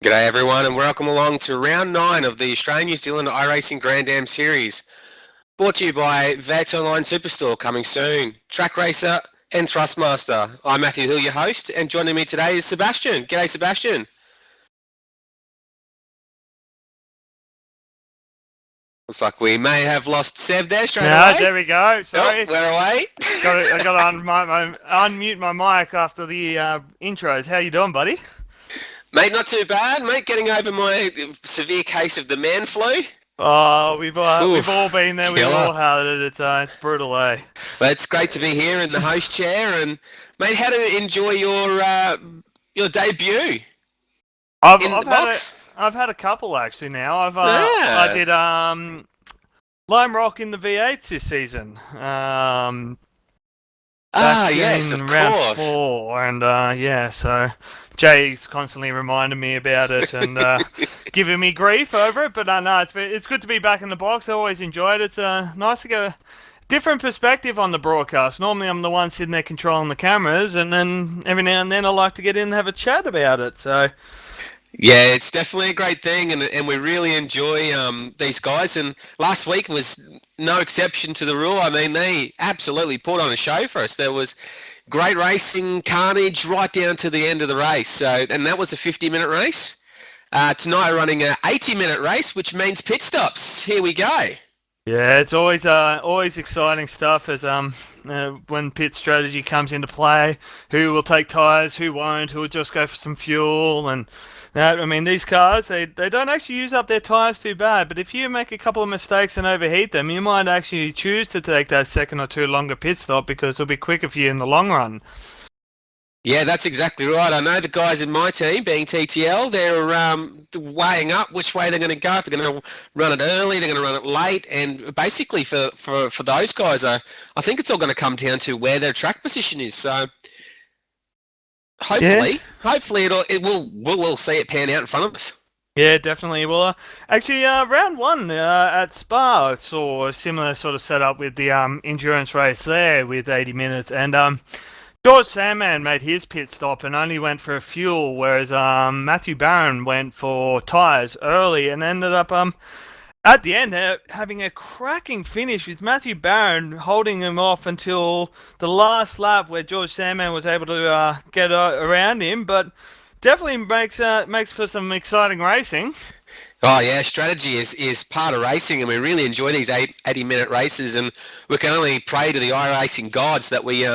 G'day everyone and welcome along to round 9 of the Australian New Zealand iRacing Grand Am Series. Brought to you by VET Online Superstore, coming soon. Track Racer and Thrustmaster. I'm Matthew Hill, your host, and joining me today is Sebastian. G'day Sebastian. Looks like we may have lost Seb there straight away. There we go. Sorry. Oh, we're away. I got to unmute my mic after the intros. How you doing, buddy? Mate, not too bad, mate. Getting over my severe case of the man flu. Oh, we've all been there. Killer. We've all had it. It's brutal, eh? But it's great to be here in the host chair. And mate, how do you enjoy your debut? I've had a couple actually now. I did Lime Rock in the V8s this season. Yes, of round course. 4, and so Jay's constantly reminding me about it and giving me grief over it. But no, it's good to be back in the box. I always enjoy it. It's nice to get a different perspective on the broadcast. Normally, I'm the one sitting there controlling the cameras, and then every now and then I like to get in and have a chat about it. So. Yeah, it's definitely a great thing, and we really enjoy these guys. And last week was no exception to the rule. I mean, they absolutely put on a show for us. There was great racing, carnage, right down to the end of the race. So, and that was a 50-minute race. Tonight, we're running an 80-minute race, which means pit stops. Here we go. Yeah, it's always exciting stuff as when pit strategy comes into play. Who will take tyres? Who won't? Who will just go for some fuel? And I mean, these cars, they don't actually use up their tyres too bad, but if you make a couple of mistakes and overheat them, you might actually choose to take that second or two longer pit stop because it'll be quicker for you in the long run. Yeah, that's exactly right. I know the guys in my team, being TTL, they're weighing up which way they're going to go. If they're going to run it early, they're going to run it late, and basically for those guys, I think it's all going to come down to where their track position is. So. Hopefully we'll all see it pan out in front of us. Yeah, definitely. Well, actually, round 1 at Spa, I saw a similar sort of setup with the endurance race there with 80 minutes, and George Sandman made his pit stop and only went for fuel, whereas Matthew Barron went for tyres early and ended up at the end, having a cracking finish with Matthew Barron holding him off until the last lap where George Sandman was able to get around him, but definitely makes for some exciting racing. Oh yeah, strategy is part of racing, and we really enjoy these 80-minute races, and we can only pray to the iRacing gods that we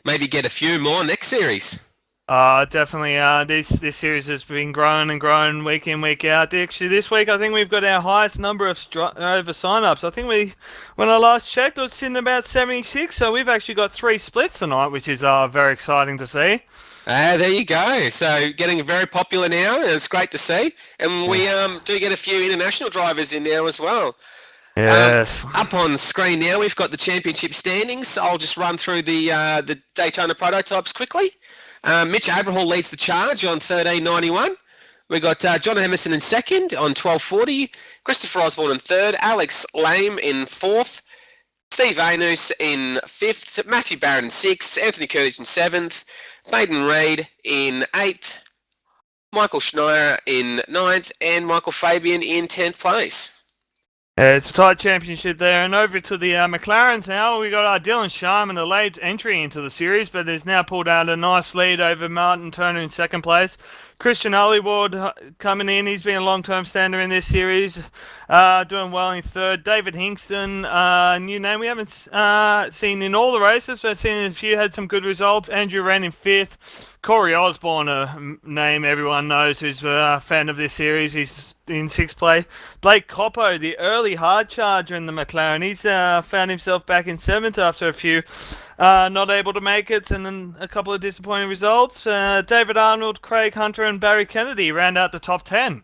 maybe get a few more next series. Definitely. This series has been growing and growing week in, week out. Actually, this week I think we've got our highest number of over sign-ups. I think when I last checked, it was sitting about 76. So we've actually got 3 splits tonight, which is very exciting to see. There you go. So getting very popular now, and it's great to see. And we do get a few international drivers in now as well. Yes. Up on screen now, we've got the championship standings. I'll just run through the Daytona prototypes quickly. Mitch Abrahall leads the charge on 13.91. We've got John Emerson in second on 12.40. Christopher Osborne in third. Alex Lame in fourth. Steve Anus in fifth. Matthew Barron in sixth. Anthony Curtis in seventh. Baden Reid in eighth. Michael Schneier in ninth. And Michael Fabian in 10th place. It's a tight championship there, and over to the McLarens now. We got Dylan Sharman, a late entry into the series, but has now pulled out a nice lead over Martin Turner in second place. Christian Hollywood coming in. He's been a long-term stander in this series, doing well in third. David Hingston, new name we haven't seen in all the races, but seen in a few, had some good results. Andrew Wren in fifth. Corey Osborne, a name everyone knows who's a fan of this series. He's in sixth place. Blake Coppo, the early hard charger in the McLaren. He's found himself back in seventh after a few not able to make it, and then a couple of disappointing results. David Arnold, Craig Hunter, and Barry Kennedy round out the top 10.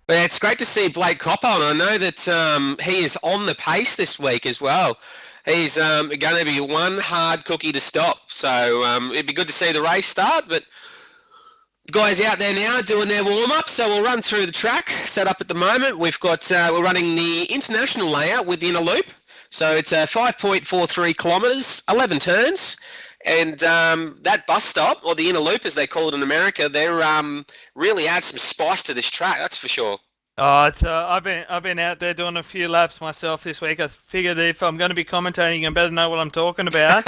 Yeah, it's great to see Blake Coppo, and I know that he is on the pace this week as well. He's going to be one hard cookie to stop, so it'd be good to see the race start, but the guys out there now doing their warm-up, so we'll run through the track set up at the moment. We've got, we're running the international layout with the inner loop, so it's 5.43 kilometres, 11 turns. And that bus stop, or the inner loop as they call it in America, they're really add some spice to this track. That's for sure. Oh, it's I've been out there doing a few laps myself this week. I figured if I'm going to be commentating, I better know what I'm talking about.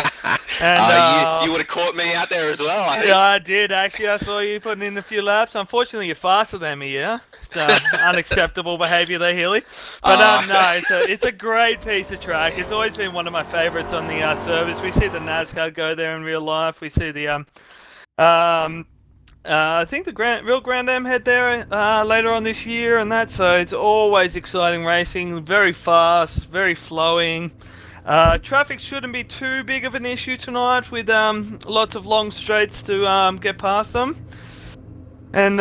And You would have caught me out there as well, I yeah, think. I did actually. I saw you putting in a few laps. Unfortunately, you're faster than me. Yeah, it's unacceptable behaviour there, Healy. But no, it's a great piece of track. It's always been one of my favourites on the service. We see the NASCAR go there in real life. We see the um I think the real Grand Am head there later on this year, and that. So it's always exciting racing. Very fast, very flowing. Traffic shouldn't be too big of an issue tonight, with lots of long straights to get past them. And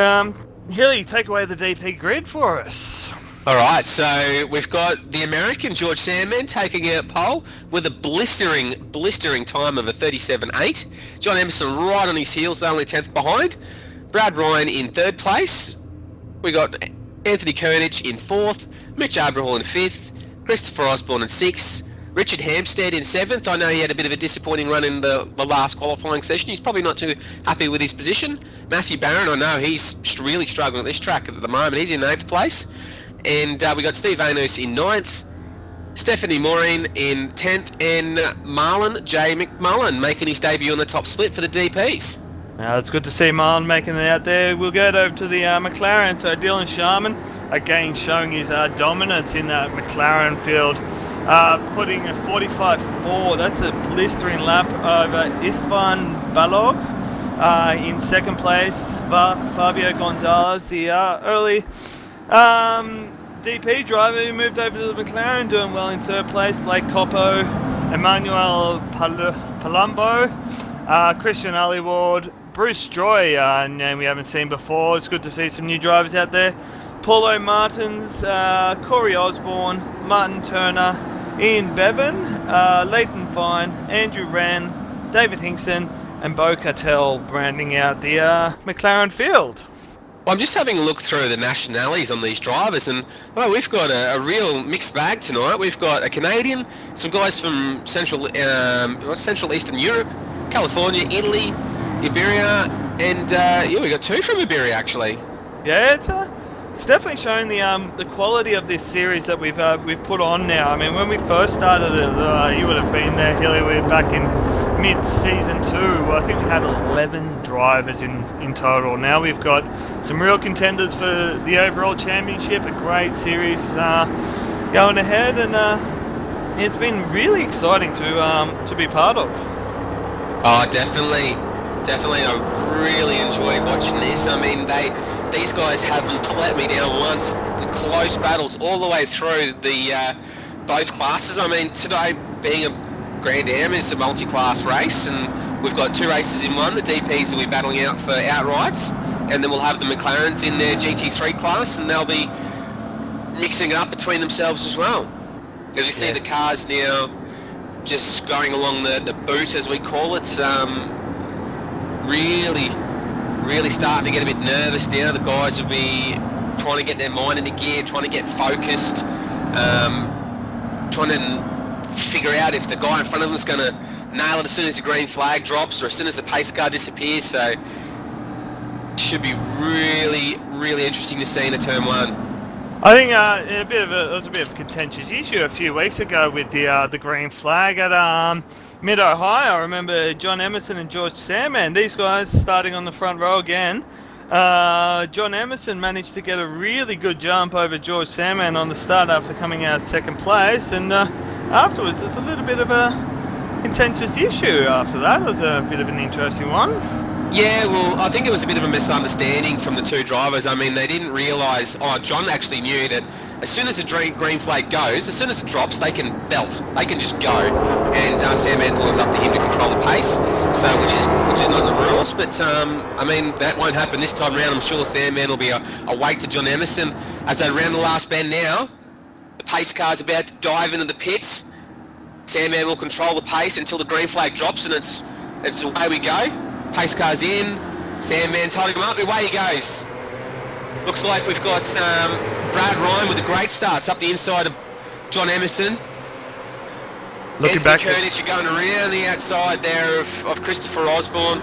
Hilly, take away the DP grid for us. All right, so we've got the American George Sandman taking out pole with a blistering time of a 37.8. John Emerson right on his heels, they're only 10th behind. Brad Ryan in 3rd place. We got Anthony Kernich in 4th, Mitch Aberhall in 5th, Christopher Osborne in 6th, Richard Hampstead in 7th. I know he had a bit of a disappointing run in the last qualifying session. He's probably not too happy with his position. Matthew Barron, I know he's really struggling at this track at the moment. He's in 8th place. And we got Steve Anus in 9th, Stephanie Maureen in 10th, and Marlon J. McMullen making his debut on the top split for the DPs. Now it's good to see Marlon making it out there. We'll go over to the McLaren. So Dylan Sharman, again showing his dominance in that McLaren field, putting a 45.4. That's a blistering lap over Istvan Balog. In 2nd place, Fabio Gonzalez, the early DP driver who moved over to the McLaren, doing well in 3rd place. Blake Coppo, Emmanuel Palumbo, Christian Allyward, Bruce Joy, a name we haven't seen before. It's good to see some new drivers out there. Paulo Martins, Corey Osborne, Martin Turner, Ian Bevan, Leighton Fine, Andrew Wren, David Hingston, and Bo Cartel branding out the McLaren field. Well, I'm just having a look through the nationalities on these drivers, and we've got a real mixed bag tonight. We've got a Canadian, some guys from Central Eastern Europe, California, Italy, Iberia, and we got 2 from Iberia actually. Yeah, it's definitely showing the quality of this series that we've put on now. I mean, when we first started it, you would have been there, Hilly. We were back in mid-season 2. I think we had 11 drivers in total. Now we've got some real contenders for the overall championship. A great series going ahead, and it's been really exciting to be part of. Oh, definitely. I've really enjoyed watching this. I mean, these guys haven't let me down once. The close battles all the way through the both classes. I mean, today being a Grand Am is a multi-class race, and we've got 2 races in one. The DPs will be battling out for outrights, and then we'll have the McLarens in their GT3 class, and they'll be mixing it up between themselves as well. As you see the cars now just going along the boot, as we call it, really starting to get a bit nervous now. The guys will be trying to get their mind into gear, trying to get focused, trying to figure out if the guy in front of them is going to nail it as soon as the green flag drops or as soon as the pace car disappears. So it should be really interesting to see in the turn 1. I think it was a bit of a contentious issue a few weeks ago with the green flag at Mid-Ohio. I remember John Emerson and George Sandman, these guys starting on the front row again. John Emerson managed to get a really good jump over George Sandman on the start after coming out 2nd place, and afterwards there's a little bit of a contentious issue after that. It was a bit of an interesting one. Yeah, well, I think it was a bit of a misunderstanding from the 2 drivers. I mean, they didn't realise, John actually knew that as soon as the green flag goes, as soon as it drops, they can belt. They can just go. And Sandman thought it was up to him to control the pace, so which is not in the rules. But, I mean, that won't happen this time around. I'm sure Sandman will be awake to John Emerson. As they round the last bend now, the pace car's about to dive into the pits. Sandman will control the pace until the green flag drops, and it's away we go. Pace car's in, Sandman's holding him up, away he goes. Looks like we've got Brad Ryan with a great start. It's up the inside of John Emerson. Looking Anthony back, Koenig going around the outside there of Christopher Osborne.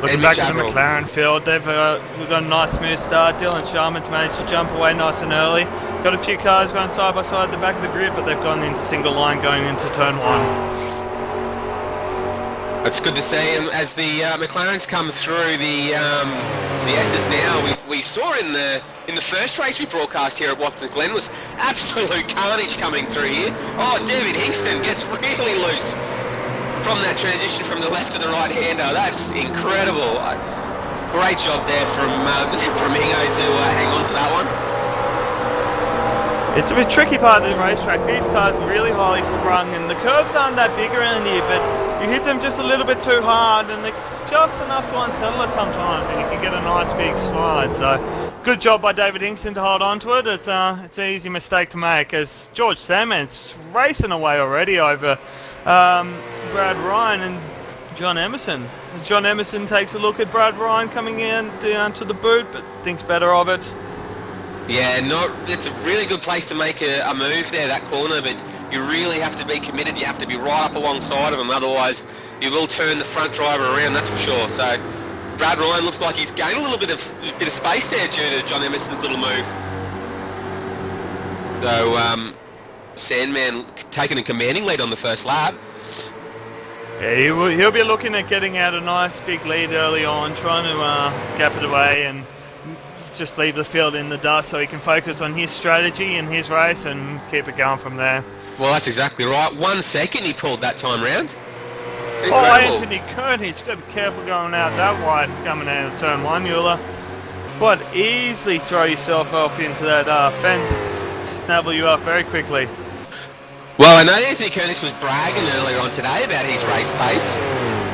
looking back at the McLaren field, we've got a nice smooth start. Dylan Sharman's managed to jump away nice and early. Got a few cars going side by side at the back of the grid, but they've gone into single line going into turn 1. It's good to see, and as the McLarens come through the S's now, we saw in the first race we broadcast here at Watkins Glen was absolute carnage coming through here. Oh, David Hingston gets really loose from that transition from the left to the right hander. That's incredible. Great job there from Hingo to hang on to that one. It's a bit tricky part of the racetrack. These cars are really highly sprung, and the curves aren't that big around here, but you hit them just a little bit too hard, and it's just enough to unsettle it sometimes, and you can get a nice big slide. So, good job by David Hingston to hold on to it. It's an easy mistake to make, as George Sandman's racing away already over Brad Ryan and John Emerson. As John Emerson takes a look at Brad Ryan coming in down to the boot, but thinks better of it. Yeah, it's a really good place to make a move there, that corner, but you really have to be committed. You have to be right up alongside of him, otherwise you will turn the front driver around, that's for sure. So Brad Ryan looks like he's gained a little bit of space there due to John Emerson's little move. So Sandman taking a commanding lead on the first lap. Yeah, he'll be looking at getting out a nice big lead early on, trying to gap it away and just leave the field in the dust so he can focus on his strategy and his race and keep it going from there. Well, that's exactly right. 1 second he pulled that time round. Incredible. Oh, Anthony Koenig, you've got to be careful going out that wide coming out of turn 1. You'll quite easily throw yourself off into that fence and snabble you up very quickly. Well, I know Anthony Koenig was bragging earlier on today about his race pace.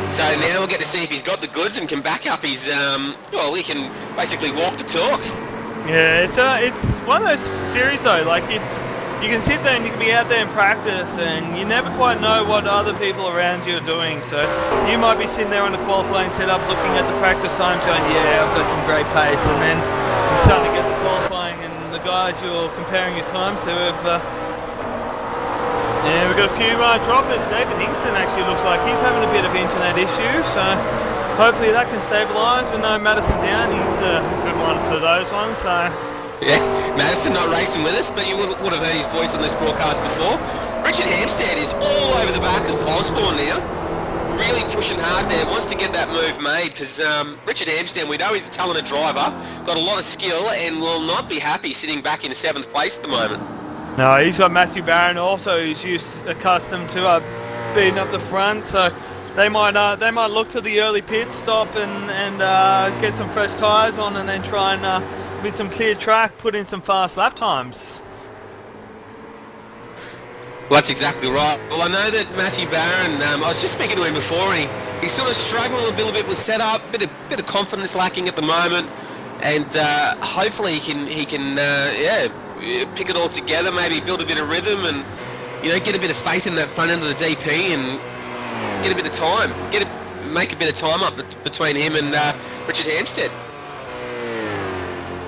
So now we'll get to see if he's got the goods and can back up his, well, he can basically walk the talk. Yeah, it's one of those series though, like you can sit there and you can be out there in practice and you never quite know what other people around you are doing. So you might be sitting there on the qualifying setup looking at the practice times going, yeah, I've got some great pace, and then you start to get the qualifying and the guys you're comparing your times to have yeah, we've got a few droppers. David Hingston actually looks like he's having a bit of internet issue, so hopefully that can stabilise. We know Madison down, he's a good one for those ones. So yeah, Madison not racing with us, but you would have heard his voice on this broadcast before. Richard Hampstead is all over the back of Osborne now, really pushing hard there, wants to get that move made, because Richard Hampstead, we know he's a talented driver, got a lot of skill, and will not be happy sitting back in 7th place at the moment. No, he's got Matthew Barron also, who's accustomed to beating up the front, so they might look to the early pit stop and get some fresh tyres on, and then try and with some clear track put in some fast lap times. Well, that's exactly right. Well, I know that Matthew Barron, I was just speaking to him before, and he's sort of struggling a little bit with setup, bit of confidence lacking at the moment, and hopefully he can pick it all together, maybe build a bit of rhythm, and get a bit of faith in that front end of the DP and get a bit of time, make a bit of time up between him and Richard Hampstead.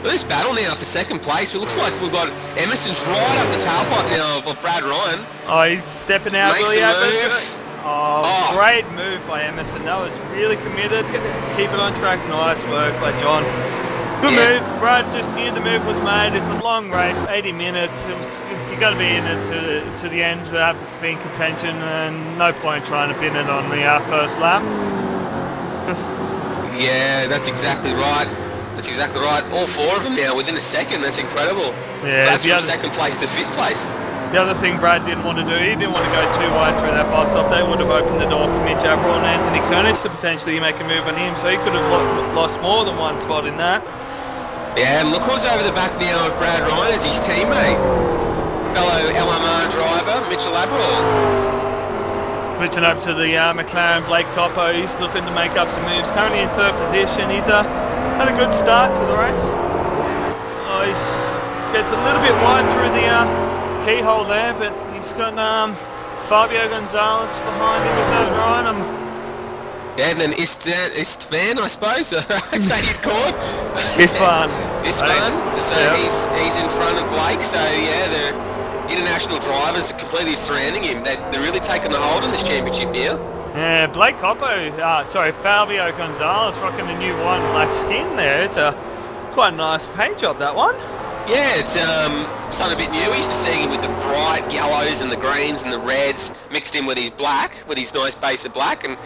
Well, this battle now for second place, it looks like we've got Emerson's right up the tailpipe now of Brad Ryan. Oh, he's stepping out Makes really a out. move. Oh, great move by Emerson. That was really committed. Keep it on track. Nice work by John. Good move. Brad just knew the move was made. It's a long race, 80 minutes. You got to be in it to the end to have be in contention, and no point trying to pin it on the first lap. Yeah, that's exactly right. That's exactly right. All 4 of them now within a second. That's incredible. Yeah, that's from second place to 5th place. The other thing Brad didn't want to do, he didn't want to go too wide through that box up. They would have opened the door for Mitch Averell and Anthony Koenig to potentially make a move on him, so he could have lost more than one spot in that. Yeah, and look who's over the back now of Brad Ryan as his teammate. Fellow LMR driver, Mitchell Averell. Switching over to the McLaren, Blake Coppo, he's looking to make up some moves. Currently in 3rd position. He's had a good start to the race. Oh, he gets a little bit wide through the keyhole there, but he's got Fabio Gonzalez behind him with David Ryan. Yeah, and then Istvan, I suppose, that's how you'd call it. Istvan. Istvan, so yeah. He's in front of Blake, so yeah, international drivers are completely surrounding him. They're really taking the hold on this championship now. Yeah, Blake Coppo, Fabio Gonzalez rocking the new white and black skin there. It's quite a nice paint job, that one. Yeah, it's something a bit new. We used to see him with the bright yellows and the greens and the reds mixed in with his black, with his nice base of black, and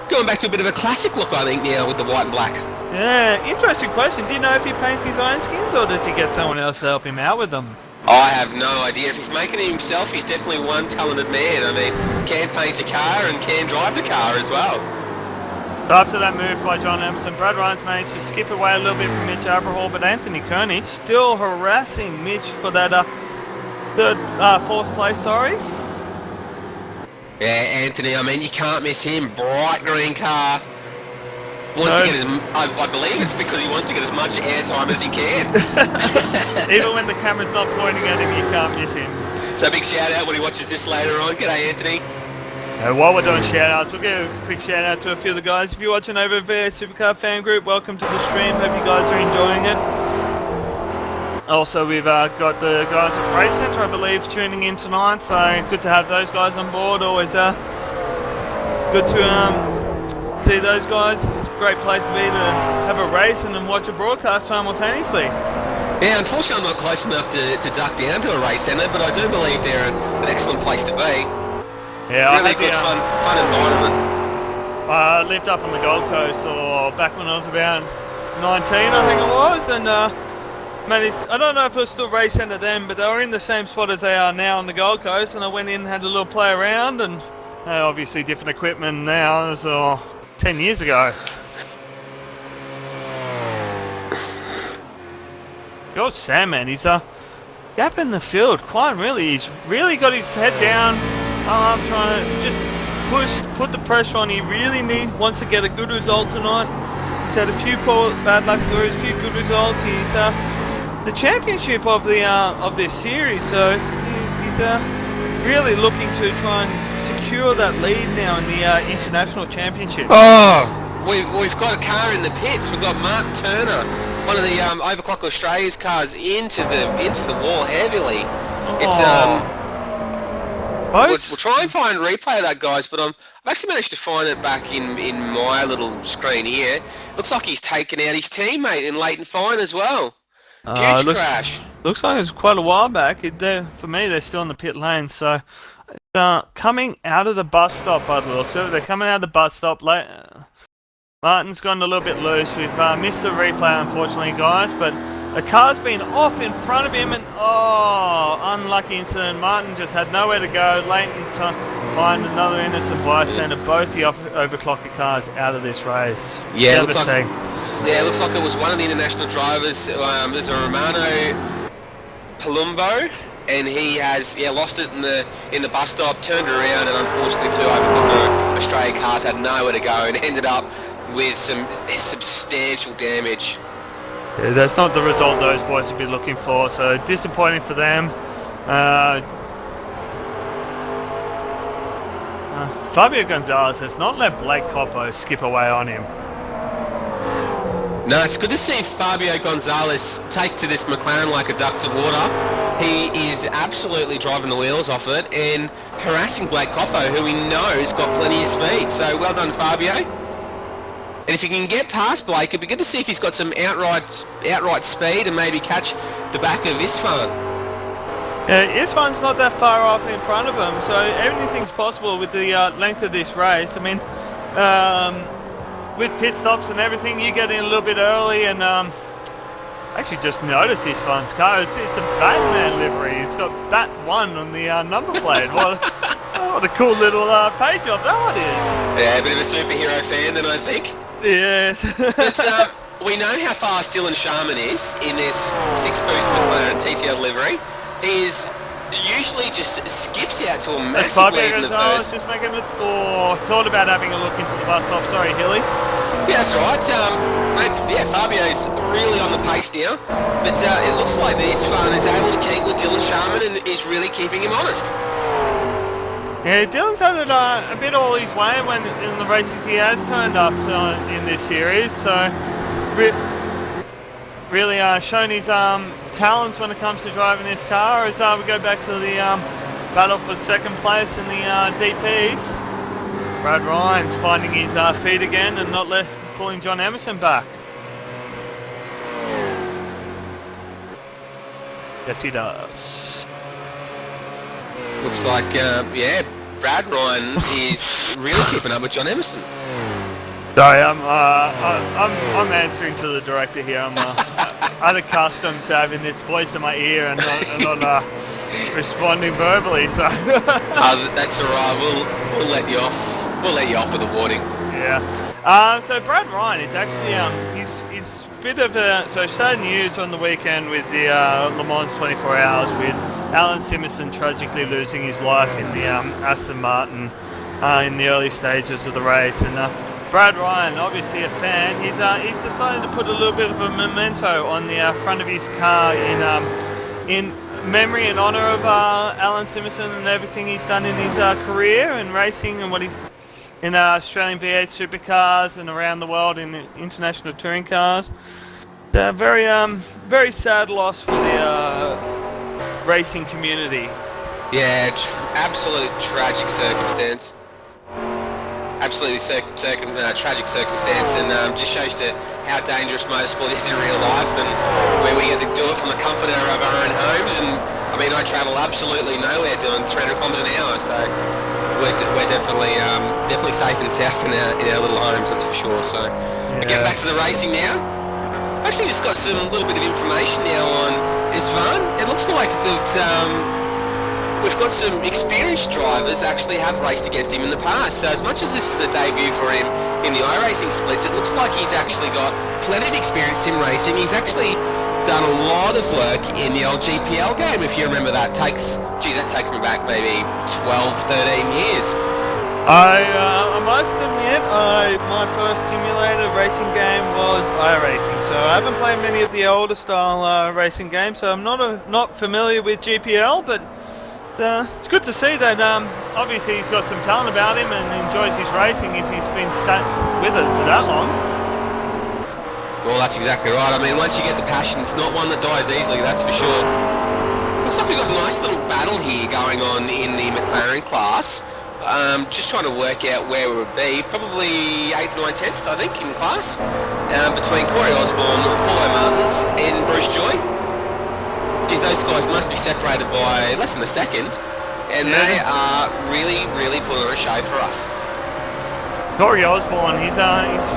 going back to a bit of a classic look, I think, now with the white and black. Yeah, interesting question. Do you know if he paints his own skins or does he get someone else to help him out with them? I have no idea. If he's making it himself, he's definitely one talented man. I mean, can paint a car and can drive the car as well. After that move by John Emerson, Brad Ryan's managed to skip away a little bit from Mitch Aberhall, but Anthony Koenig still harassing Mitch for that fourth place, sorry. Yeah, Anthony, I mean, you can't miss him. Bright green car. Wants to get I believe it's because he wants to get as much airtime as he can. Even when the camera's not pointing at him, you can't miss him. So big shout out when he watches this later on. G'day, Anthony. While we're doing shout outs, we'll give a quick shout out to a few of the guys. If you're watching over VA Supercar Fan Group, welcome to the stream. Hope you guys are enjoying it. Also, we've got the guys at Race Centre, I believe, tuning in tonight. So good to have those guys on board. Always good to see those guys. Great place to be to have a race and then watch a broadcast simultaneously. Yeah, unfortunately I'm not close enough to duck down to a race centre, but I do believe they're an excellent place to be. Yeah, really good, fun environment. I lived up on the Gold Coast, or back when I was about 19, I think it was, and I don't know if it was still race centre then, but they were in the same spot as they are now on the Gold Coast, and I went in and had a little play around, and obviously different equipment now, as 10 years ago. George Sandman, he's gap in the field, quite really. He's really got his head down. I'm trying to just put the pressure on. He really wants to get a good result tonight. He's had a few bad luck stories, a few good results. He's the championship of this series, so he's really looking to try and secure that lead now in the international championship. Oh, we've got a car in the pits. We've got Martin Turner, one of the Overclock Australia's cars, into the wall heavily. It's we'll try and find a replay of that, guys, but I've actually managed to find it back in my little screen here. Looks like he's taken out his teammate in Leighton Fine as well. Huge crash. Looks like it's quite a while back. For me, they're still in the pit lane, so coming out of the bus stop by the looks of it. They're coming out of the bus stop. Martin's gone a little bit loose. We've missed the replay, unfortunately, guys, but the car's been off in front of him, and unlucky incident. Martin just had nowhere to go. Leighton to find another innocent bystander. Both the overclocker cars out of this race. Yeah, it looks like it was one of the international drivers. There's a Romano Palumbo, and he has lost it in the bus stop, turned around, and unfortunately two overclocker Australia cars had nowhere to go and ended up with some substantial damage. Yeah, that's not the result those boys would be looking for, so disappointing for them. Fabio Gonzalez has not let Blake Coppo skip away on him. No, it's good to see Fabio Gonzalez take to this McLaren like a duck to water. He is absolutely driving the wheels off it and harassing Blake Coppo, who we know has got plenty of speed. So well done, Fabio. And if you can get past Blake, it'd be good to see if he's got some outright speed and maybe catch the back of Istvan. Istvan's not that far off in front of him, so everything's possible with the length of this race. I mean, with pit stops and everything, you get in a little bit early, and I actually just noticed Istvan's car. It's a Batman livery. It's got Bat 1 on the number plate. What a cool little paint job that one is. Yeah, a bit of a superhero fan then, I think. Yeah. But we know how fast Dylan Sharman is in this 6-boost McLaren TTL livery. He usually just skips out to a massive lead in the first. Just making thought about having a look into the bus top. Sorry, Hilly. Yeah, that's right. Fabio's really on the pace now. But it looks like the Istvan is able to keep with Dylan Sharman and is really keeping him honest. Yeah, Dylan's had it a bit all his way when in the races he has turned up in this series, so really shown his talents when it comes to driving this car. As we go back to the battle for second place in the DPs, Brad Ryan's finding his feet again and not pulling John Emerson back. Yes, he does. Looks like, yeah, Brad Ryan is really keeping up with John Emerson. Sorry, I'm answering to the director here. I'm unaccustomed to having this voice in my ear and not responding verbally. So that's all right. We'll let you off. We'll let you off with a warning. Yeah. So Brad Ryan is actually he's a bit of a sad news on the weekend with the Le Mans 24 Hours with Alan Simonson tragically losing his life in the Aston Martin in the early stages of the race. And Brad Ryan, obviously a fan, he's decided to put a little bit of a memento on the front of his car in memory and honour of Alan Simonson and everything he's done in his career in racing and what he in Australian V8 supercars and around the world in international touring cars. Very sad loss for the racing community. Yeah, absolute tragic circumstance. Absolutely tragic circumstance, and just shows to how dangerous motorsport is in real life, and where we get to do it from the comfort of our own homes. And I mean, I travel absolutely nowhere doing 300 kilometres an hour, so we're definitely safe and south in our little homes, that's for sure. So we get back to the racing now. Actually, just got some little bit of information now on Isvan. It looks like that. We've got some experienced drivers actually have raced against him in the past. So as much as this is a debut for him in the iRacing splits, it looks like he's actually got plenty of experience in racing. He's actually done a lot of work in the old GPL game, if you remember that. That takes me back maybe 12, 13 years. I must admit, my first simulated racing game was iRacing, so I haven't played many of the older style racing games, so I'm not familiar with GPL, but it's good to see that obviously he's got some talent about him and enjoys his racing if he's been stuck with it for that long. Well, that's exactly right. I mean, once you get the passion, it's not one that dies easily, that's for sure. Looks like we've got a nice little battle here going on in the McLaren class. Just trying to work out where we would be. Probably 8th, 9th, 10th, I think, in class. Between Corey Osborne, Paulo Martins and Bruce Joy. Geez, those guys must be separated by less than a second, and they are really, really putting on a show for us. Corey Osborne, he's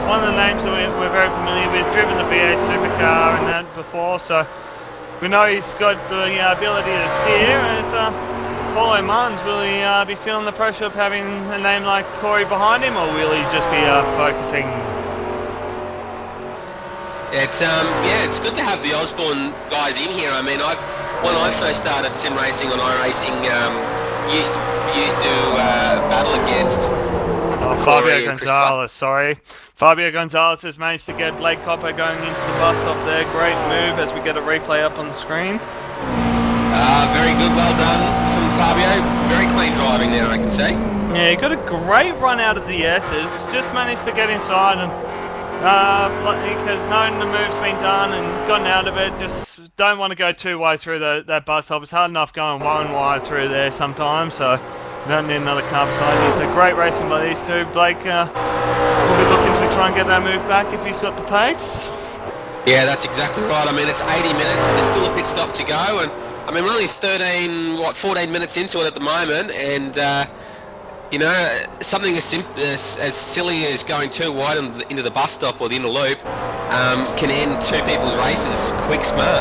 one of the names that we're very familiar with, driven the V8 supercar and that before, so we know he's got the ability to steer. And Paulo Martins, will he be feeling the pressure of having a name like Corey behind him, or will he just be focusing? It's good to have the Osborne guys in here. I mean, when I first started sim racing on iRacing, used to battle against Fabio Gonzalez. Sorry, Fabio Gonzalez has managed to get Blake Copper going into the bus stop there. Great move as we get a replay up on the screen. Very good, well done from Fabio. Very clean driving there, I can see. Yeah, he got a great run out of the S's. Just managed to get inside and. Because knowing the move's been done and gotten out of it, just don't want to go too wide through that bus stop. It's hard enough going one wide through there sometimes, so you don't need another car beside you. So great racing by these two. Blake will be looking to try and get that move back if he's got the pace. Yeah, that's exactly right. I mean, it's 80 minutes. There's still a pit stop to go, and I mean, we're only 14 minutes into it at the moment, and you know, something as silly as going too wide into the bus stop or the inner loop can end two people's races quick, smart.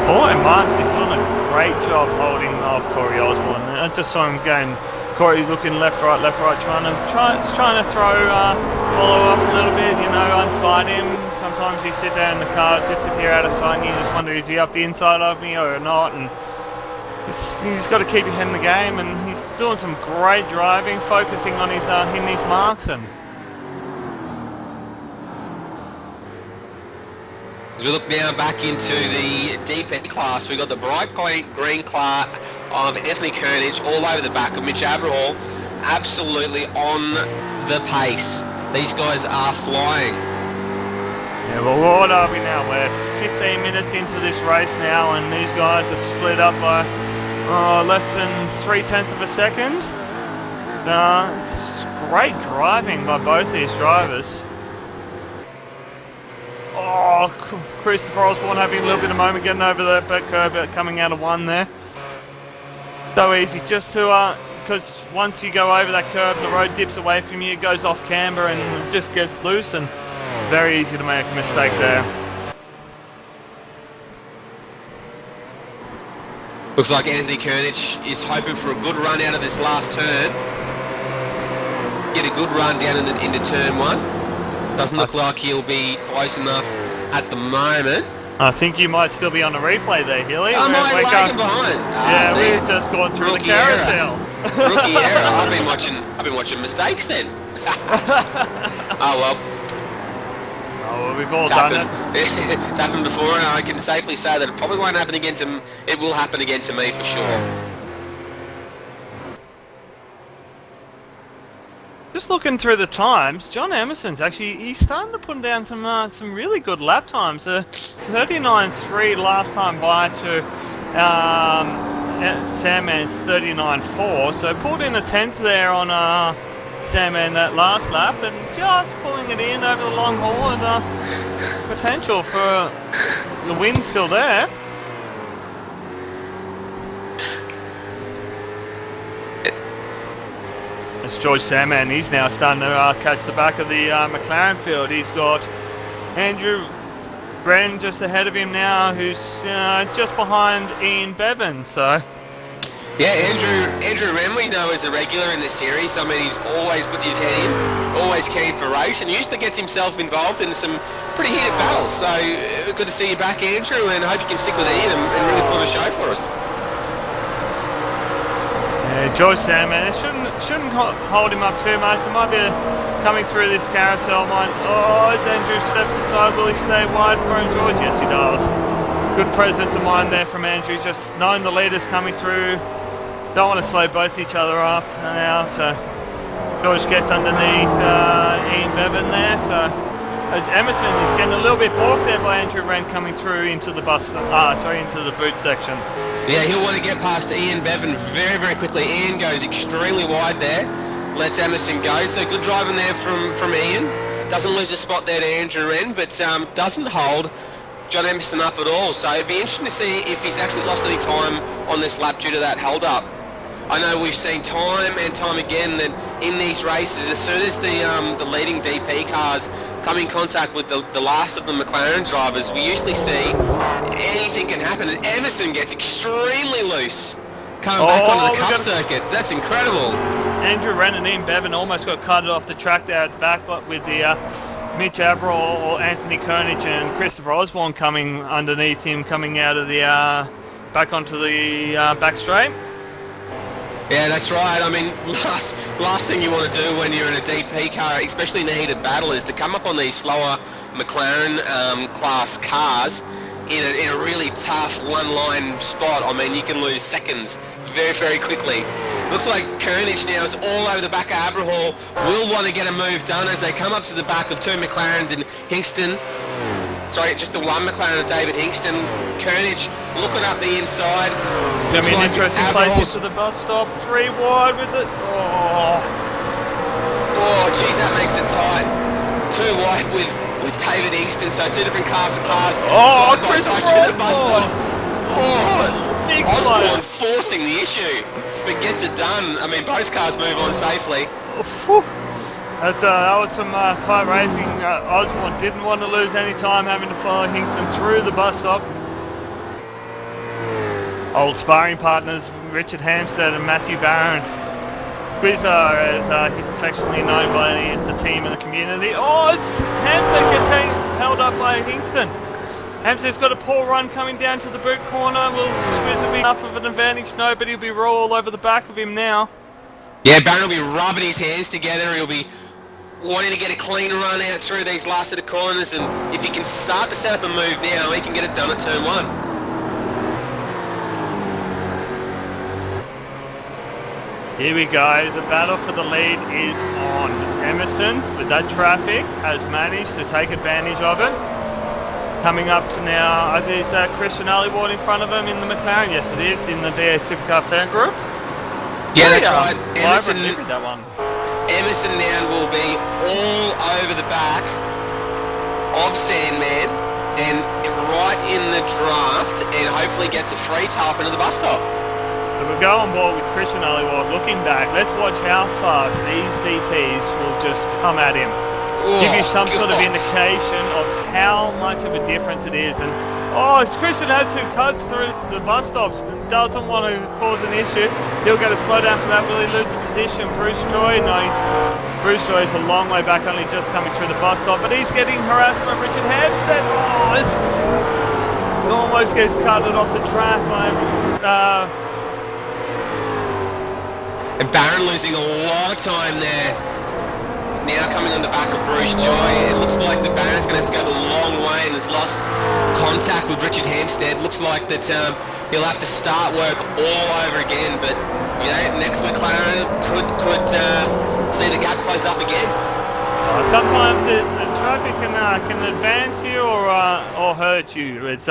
Paulo Martins is doing a great job holding off Corey Osborne. I just saw him going. Corey's looking left, right, trying to throw Paulo off a little bit. You know, inside him. Sometimes you sit there in the car, disappear out of sight, and you just wonder, is he up the inside of me or not? And he's got to keep your head in the game, and he's doing some great driving, focusing on his hitting his marks. And as we look now back into the DP class, we've got the bright green car of Anthony Kernich all over the back of Mitch Aberhall, absolutely on the pace. These guys are flying. Yeah, well, what are we now? We're 15 minutes into this race now, and these guys are split up by less than 0.3 of a second. It's great driving by both these drivers. Oh, Christopher Osborne having a little bit of moment getting over that back curb, coming out of one there. So easy just to, because once you go over that curb, the road dips away from you, it goes off camber and it just gets loose, and very easy to make a mistake there. Looks like Anthony Kernich is hoping for a good run out of this last turn. Get a good run down into turn 1. Doesn't look like he'll be close enough at the moment. I think you might still be on the replay there, Hilly. Am I lagging behind? Yeah, we've just gone through the carousel. Rookie error. I've been watching mistakes then. Oh well. Oh, well, we've all done it. It's happened before, and I can safely say that it probably won't happen again to. It will happen again to me for sure. Just looking through the times, John Emerson's he's starting to put down some really good lap times. 39.3 last time by to Sandman's 39.4, so pulled in a 10th there on Sandman that last lap, and just pulling it in over the long haul, and potential for the win still there. It's George Sandman. He's now starting to catch the back of the McLaren field. He's got Andrew Wren just ahead of him now, who's just behind Ian Bevan. So, yeah, Andrew Wren we know is a regular in this series. I mean, he's always puts his head in, always keen for race, and usually gets himself involved in some pretty heated battles. So, good to see you back, Andrew, and I hope you can stick with Ian and really put on a show for us. George Sandman, it shouldn't hold him up too much. It might be coming through this carousel. As Andrew steps aside, will he stay wide for him, George? Yes, he does. Good presence of mind there from Andrew, just knowing the leaders coming through. Don't want to slow both each other up now, so George gets underneath Ian Bevan there. So as Emerson is getting a little bit balked there by Andrew Wren coming through into the into the boot section. Yeah, he'll want to get past Ian Bevan very, very quickly. Ian goes extremely wide there, lets Emerson go. So good driving there from Ian. Doesn't lose a spot there to Andrew Wren, but doesn't hold John Emerson up at all. So it'd be interesting to see if he's actually lost any time on this lap due to that hold-up. I know we've seen time and time again that in these races, as soon as the leading DP cars come in contact with the last of the McLaren drivers, we usually see anything can happen. And Emerson gets extremely loose coming back onto the Cup circuit. That's incredible. Andrew Wren and Ian Bevan almost got cut off the track there at the back, but with the Mitch Aberall, Anthony Kernich and Christopher Osborne coming underneath him, coming out of the back onto the back straight. Yeah, that's right. I mean, last thing you want to do when you're in a DP car, especially in a heated battle, is to come up on these slower McLaren class cars in a really tough one-line spot. I mean, you can lose seconds very, very quickly. Looks like Kernich now is all over the back of Aberhall. Will want to get a move done as they come up to the back of two McLarens in Hingston. Sorry, just the one McLaren of David Hingston. Kernich looking up the inside. Going to be an interesting place into the bus stop. 3 wide with it. Oh, geez, that makes it tight. 2 wide with David Hingston, so 2 different cars side by side to the bus stop. Osborne forcing the issue, but gets it done. I mean, both cars move on safely. That was some tight racing. Osborne didn't want to lose any time having to follow Hingston through the bus stop. Old sparring partners Richard Hampstead and Matthew Barron. Quizzo, as he's affectionately known by the team and the community. It's Hampstead getting held up by Hingston. Hampstead's got a poor run coming down to the boot corner. Will Squizzer be enough of an advantage? No, but he'll be all over the back of him now. Yeah, Barron will be rubbing his hands together. He'll be wanting to get a clean run out through these last set of corners, and if he can start to set up a move now, he can get it done at turn 1. Here we go, the battle for the lead is on. Emerson, with that traffic, has managed to take advantage of it. Coming up to now, is Christian Alleywater in front of him in the McLaren? Yes, it is, in the DA Supercar fan group. Yeah, that's right. That one. Emerson now will be all over the back of Sandman and right in the draft, and hopefully gets a free tail up into the bus stop. So we'll go on board with Christian Alleywater. Looking back, let's watch how fast these DPs will just come at him. Give you some sort of indication of how much of a difference it is. And it's Christian has who cuts through the bus stops and doesn't want to cause an issue. He'll get a slow down for that. Will he lose the position? Bruce Joy, nice. Bruce Joy is a long way back, only just coming through the bus stop, but he's getting harassed by Richard Hampstead. He almost gets cutted off the track by and Barron losing a lot of time there. Now coming on the back of Bruce Joy, it looks like the Barron's going to have to go the long way and has lost contact with Richard Hampstead. Looks like that he'll have to start work all over again, but you know, next McLaren could see the gap close up again. Sometimes the traffic can advance you or hurt you. It's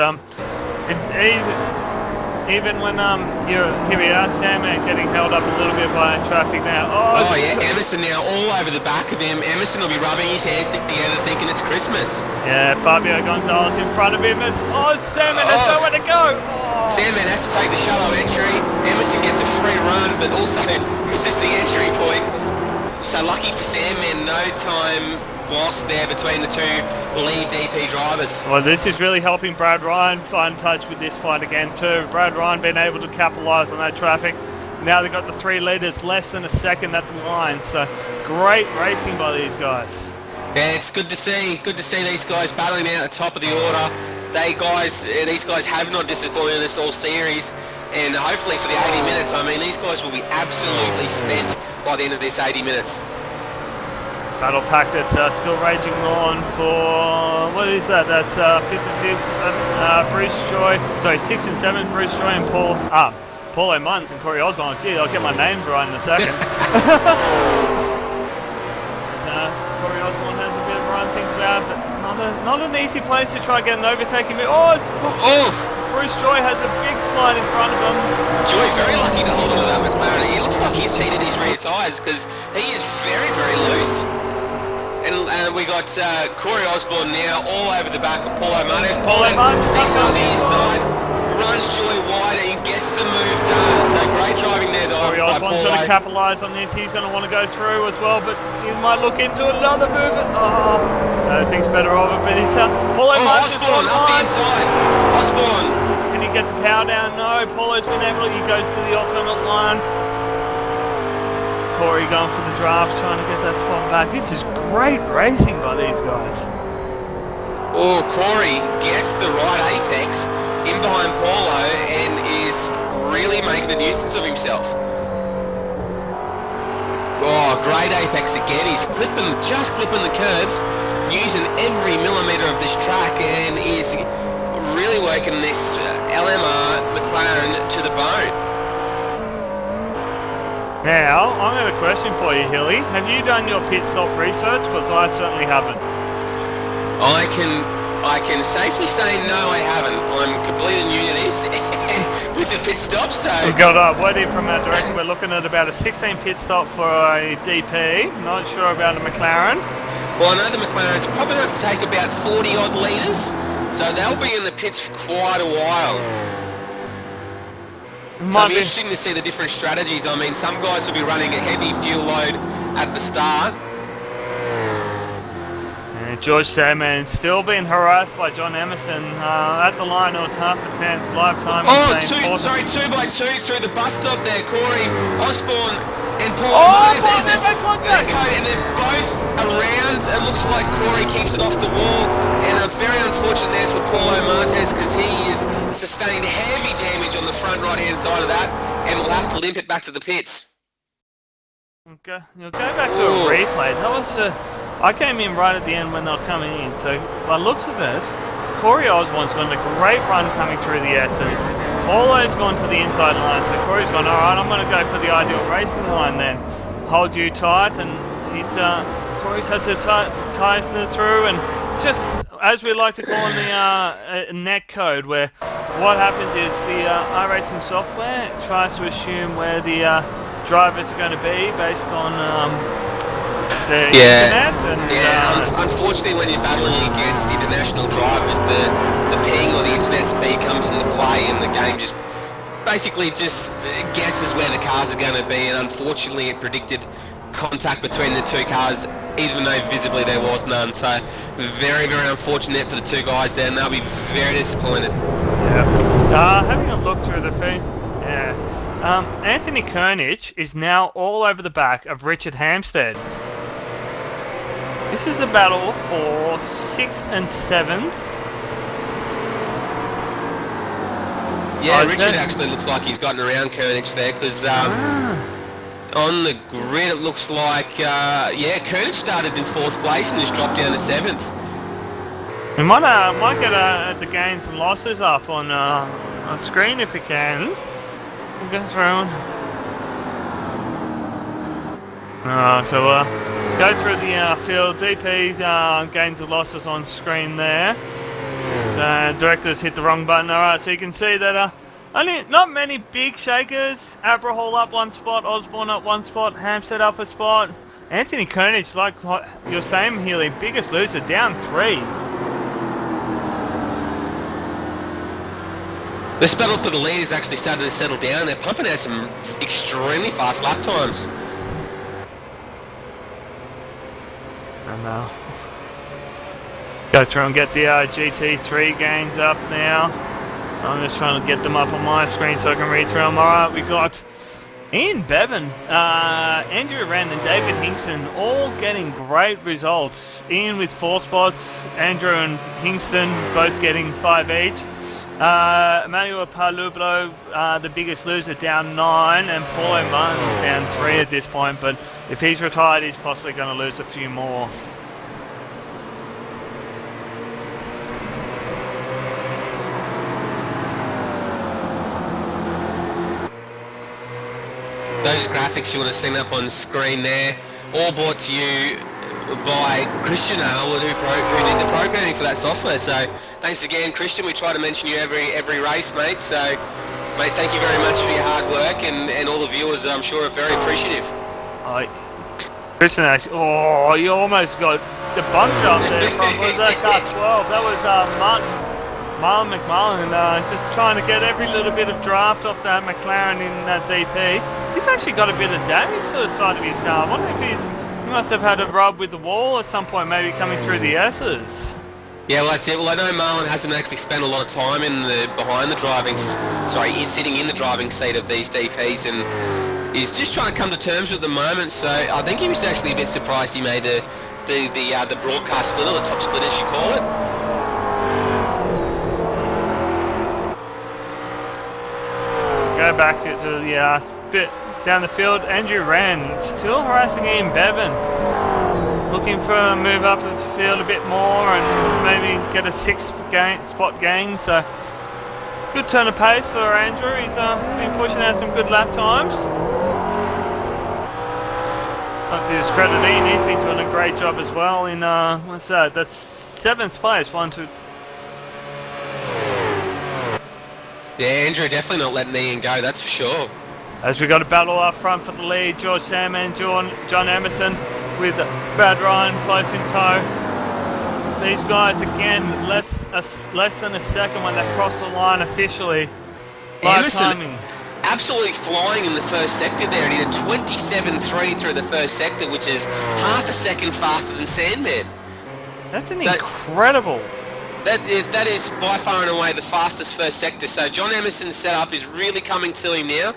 even when here we are, Sandman getting held up a little bit by traffic now. Yeah, Emerson now all over the back of him. Emerson will be rubbing his hands together thinking it's Christmas. Yeah, Fabio Gonzalez in front of him. Sandman has nowhere to go. Sandman has to take the shallow entry. Emerson gets a free run, but also misses the entry point. So lucky for Sandman, no time lost there between the two lead DP drivers. Well, this is really helping Brad Ryan find touch with this fight again too. Brad Ryan being able to capitalise on that traffic. Now they've got the 3 leaders less than a second at the line, so great racing by these guys. Yeah, it's good to see these guys battling out at the top of the order. These guys have not disappointed us all series, and hopefully for the 80 minutes, I mean, these guys will be absolutely spent by the end of this 80 minutes. Battle pack that's still raging on for, what is that? That's 5 and 6, Bruce Joy, sorry, 6 and 7, Bruce Joy and Paul O'Muns and Corey Osborne. Gee, I'll get my names right in a second. Corey Osborne has a bit of run things about, but not an easy place to try and get an overtaking. Bruce Joy has a big slide in front of him. Joy very lucky to hold on to that McLaren. He looks like he's heated his rear tyres because he is very, very loose. And we got Corey Osborne now all over the back of Paul O'Muns. Paul O'Muns sticks on the inside, runs Joy wide and gets the move done. So great driving there by Corey Osborne's going to capitalise on this. He's going to want to go through as well, but he might look into another move. I think's better of it, but he's Paul O'Muns Osborne up the inside. Osborne. Can he get the power down? No. Paulo's been able to. He goes to the alternate line. Corey going for the draft, trying to get that spot back. This is great racing by these guys. Corey gets the right apex in behind Paulo and is really making a nuisance of himself. Great apex again. He's just clipping the curbs, using every millimetre of this track, and is really working this LMR McLaren to the bone. Now, I've got a question for you, Hilly. Have you done your pit stop research? Because I certainly haven't. I can safely say no, I haven't. I'm completely new to this with the pit stop, so... We've got a word in from our director. We're looking at about a 16 pit stop for a DP. Not sure about a McLaren. Well, I know the McLaren's probably going to take about 40-odd litres, so they'll be in the pits for quite a while. So it'll be interesting to see the different strategies. I mean, some guys will be running a heavy fuel load at the start. And George Sandman still being harassed by John Emerson. At the line, it was half a tenth lifetime. 2 by 2 through the bus stop there. Corey Osborne and Paul Moses. And they're both around. It looks like Corey keeps it off the wall. And very unfortunate there for Paulo Martes because he is sustained heavy damage on the front right-hand side of that and will have to limp it back to the pits. Okay, you'll go back to a replay. That was I came in right at the end when they were coming in, so by looks of it, Corey Osborne's got a great run coming through the S's. Paulo's gone to the inside line, so Corey's gone, alright, I'm going to go for the ideal racing line then. Hold you tight, and he's Corey's had to tighten it through, and just as we like to call in the net code, where what happens is the iRacing software tries to assume where the drivers are going to be based on the internet. And, unfortunately, when you're battling against international drivers, the ping or the internet speed comes into play, and the game just basically guesses where the cars are going to be. And unfortunately, it predicted contact between the two cars, even though visibly there was none. So very, very unfortunate for the two guys there, and they'll be very disappointed. Yeah. Having a look through the feed, Anthony Kernich is now all over the back of Richard Hampstead. This is a battle for 6th and 7th. Yeah, Richard actually looks like he's gotten around Kernich there, because on the grid it looks like, Kernich started in 4th place and has dropped down to 7th. We might get the gains and losses up on screen if we can. We'll go through. Go through the field. DP gains and losses on screen there. Directors hit the wrong button. Alright, so you can see that not many big shakers. Abrahall up 1 spot, Osborne up 1 spot, Hampstead up a spot. Anthony Kernich, like what you're saying, Healy, biggest loser, down 3. This battle for the lead has actually started to settle down. They're pumping out some extremely fast lap times. And go through and get the GT3 gains up now. I'm just trying to get them up on my screen so I can read through them. Alright, we got Ian Bevan, Andrew Wren and David Hingston all getting great results. Ian with 4 spots, Andrew and Hingston both getting 5 each. Emmanuel Palublo, the biggest loser, down 9, and Paulo Martin's down 3 at this point, but if he's retired, he's possibly going to lose a few more. Those graphics you would have seen up on screen there, all brought to you by Christian Aylward, who did the programming for that software. So thanks again, Christian. We try to mention you every race, mate. So, mate, thank you very much for your hard work, and all the viewers, I'm sure, are very appreciative. Christian, actually, you almost got the bump job there from, was that car 12? That was Marlon McMullen, just trying to get every little bit of draft off that McLaren in that DP. He's actually got a bit of damage to the side of his car. I wonder if he must have had a rub with the wall at some point, maybe coming through the S's. Yeah, well, that's it. Well, I know Marlon hasn't actually spent a lot of time he's sitting in the driving seat of these DPs, and he's just trying to come to terms with the moment. So I think he was actually a bit surprised he made the broadcast split, or the top split as you call it. Go back to the bit down the field. Andrew Wren still harassing Ian Bevan, looking for a move up the field a bit more and maybe get a 6th spot gain. So good turn of pace for Andrew. He's been pushing out some good lap times. Not to discredit Ian, he's been doing a great job as well in what's that? That's 7th place. 1, 2. Yeah, Andrew definitely not letting Ian go, that's for sure. As we got a battle up front for the lead, George Sam and John Emerson with Brad Ryan close in tow. These guys again less than a second when they cross the line officially. Emerson absolutely flying in the first sector there, and he did 27.3 through the first sector, which is half a second faster than Sandman. That's incredible. That is by far and away the fastest first sector. So John Emerson's setup is really coming to him now.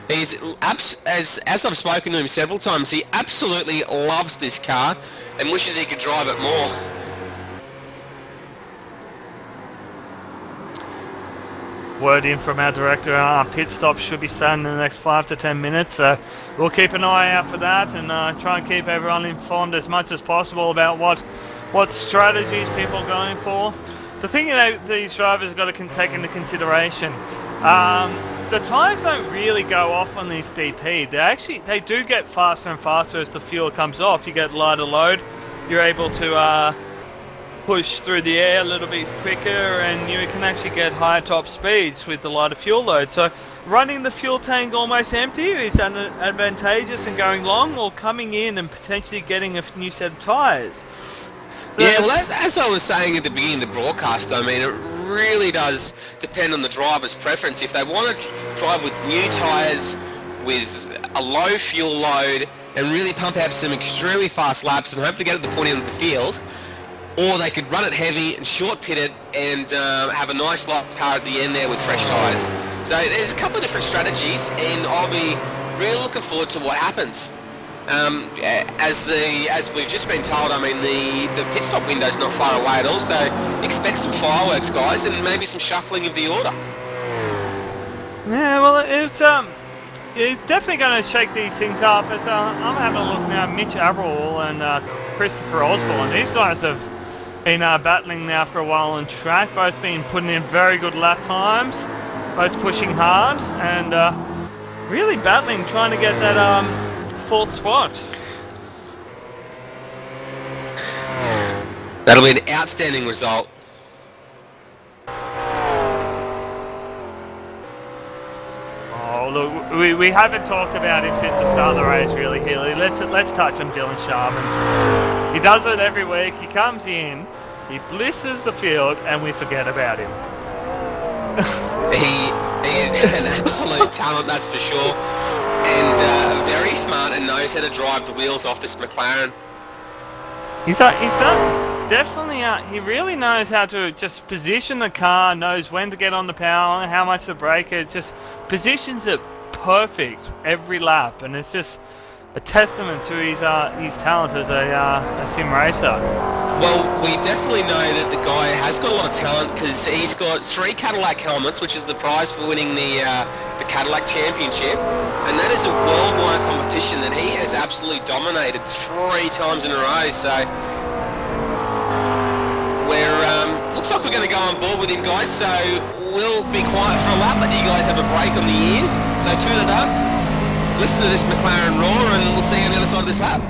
He's as I've spoken to him several times, he absolutely loves this car and wishes he could drive it more. Word in from our director, our pit stop should be starting in the next 5 to 10 minutes, so we'll keep an eye out for that and try and keep everyone informed as much as possible about what strategies people are going for. The thing that these drivers have got to take into consideration, the tyres don't really go off on these DP. They do get faster and faster as the fuel comes off. You get lighter load, you're able to push through the air a little bit quicker, and you can actually get higher top speeds with the lighter fuel load. So running the fuel tank almost empty is advantageous and going long, or coming in and potentially getting a new set of tyres. Yeah, well, as I was saying at the beginning of the broadcast, I mean, it really does depend on the driver's preference. If they want to drive with new tyres, with a low fuel load, and really pump out some extremely fast laps and hope to get at the point end of the field, or they could run it heavy and short pit it and have a nice light car at the end there with fresh tyres. So there's a couple of different strategies, and I'll be really looking forward to what happens. As we've just been told, I mean, the pit stop window's not far away at all, so expect some fireworks, guys, and maybe some shuffling of the order. Yeah, well, it's definitely going to shake these things up. I'm having a look now. Mitch Averell and Christopher Osborne. These guys have been battling now for a while on track. Both been putting in very good lap times. Both pushing hard and really battling, trying to get that fourth spot. That'll be an outstanding result. Oh, look, we haven't talked about him since the start of the race, really, Healy. Let's touch on Dylan Sharman. He does it every week. He comes in, he blisters the field, and we forget about him. He is an absolute talent, that's for sure, and very smart and knows how to drive the wheels off this McLaren. He's done definitely. He really knows how to just position the car. Knows when to get on the power, how much to brake it. Just positions it perfect every lap, and it's just a testament to his talent as a sim racer. Well, we definitely know that the guy has got a lot of talent because he's got 3 Cadillac helmets, which is the prize for winning the Cadillac Championship, and that is a worldwide competition that he has absolutely dominated 3 times in a row. So looks like we're going to go on board with him, guys. So we'll be quiet for a lap, let you guys have a break on the ears. So turn it up, listen to this McLaren roar, and we'll see you on the other side of this lap.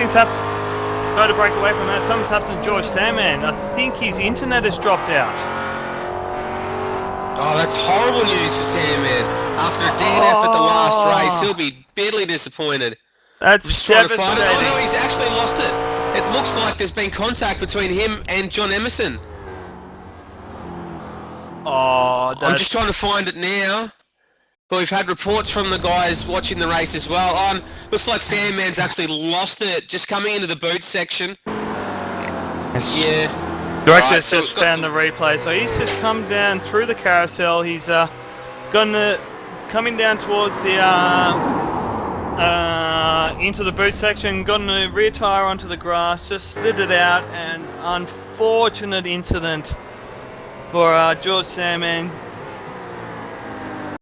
Try to break away from that. Something's happened to George Sandman. I think his internet has dropped out. Oh, that's horrible news for Sandman. After a DNF at the last race, he'll be bitterly disappointed. That's just trying to devastating. find it. Oh no, he's actually lost it. It looks like there's been contact between him and John Emerson. Oh, I'm just trying to find it now. But we've had reports from the guys watching the race as well. Looks like Sandman's actually lost it, just coming into the boot section. Yeah. Director's just found the replay, so he's just come down through the carousel. He's coming down towards the into the boot section, gotten the rear tire onto the grass, just slid it out, and unfortunate incident for George Sandman.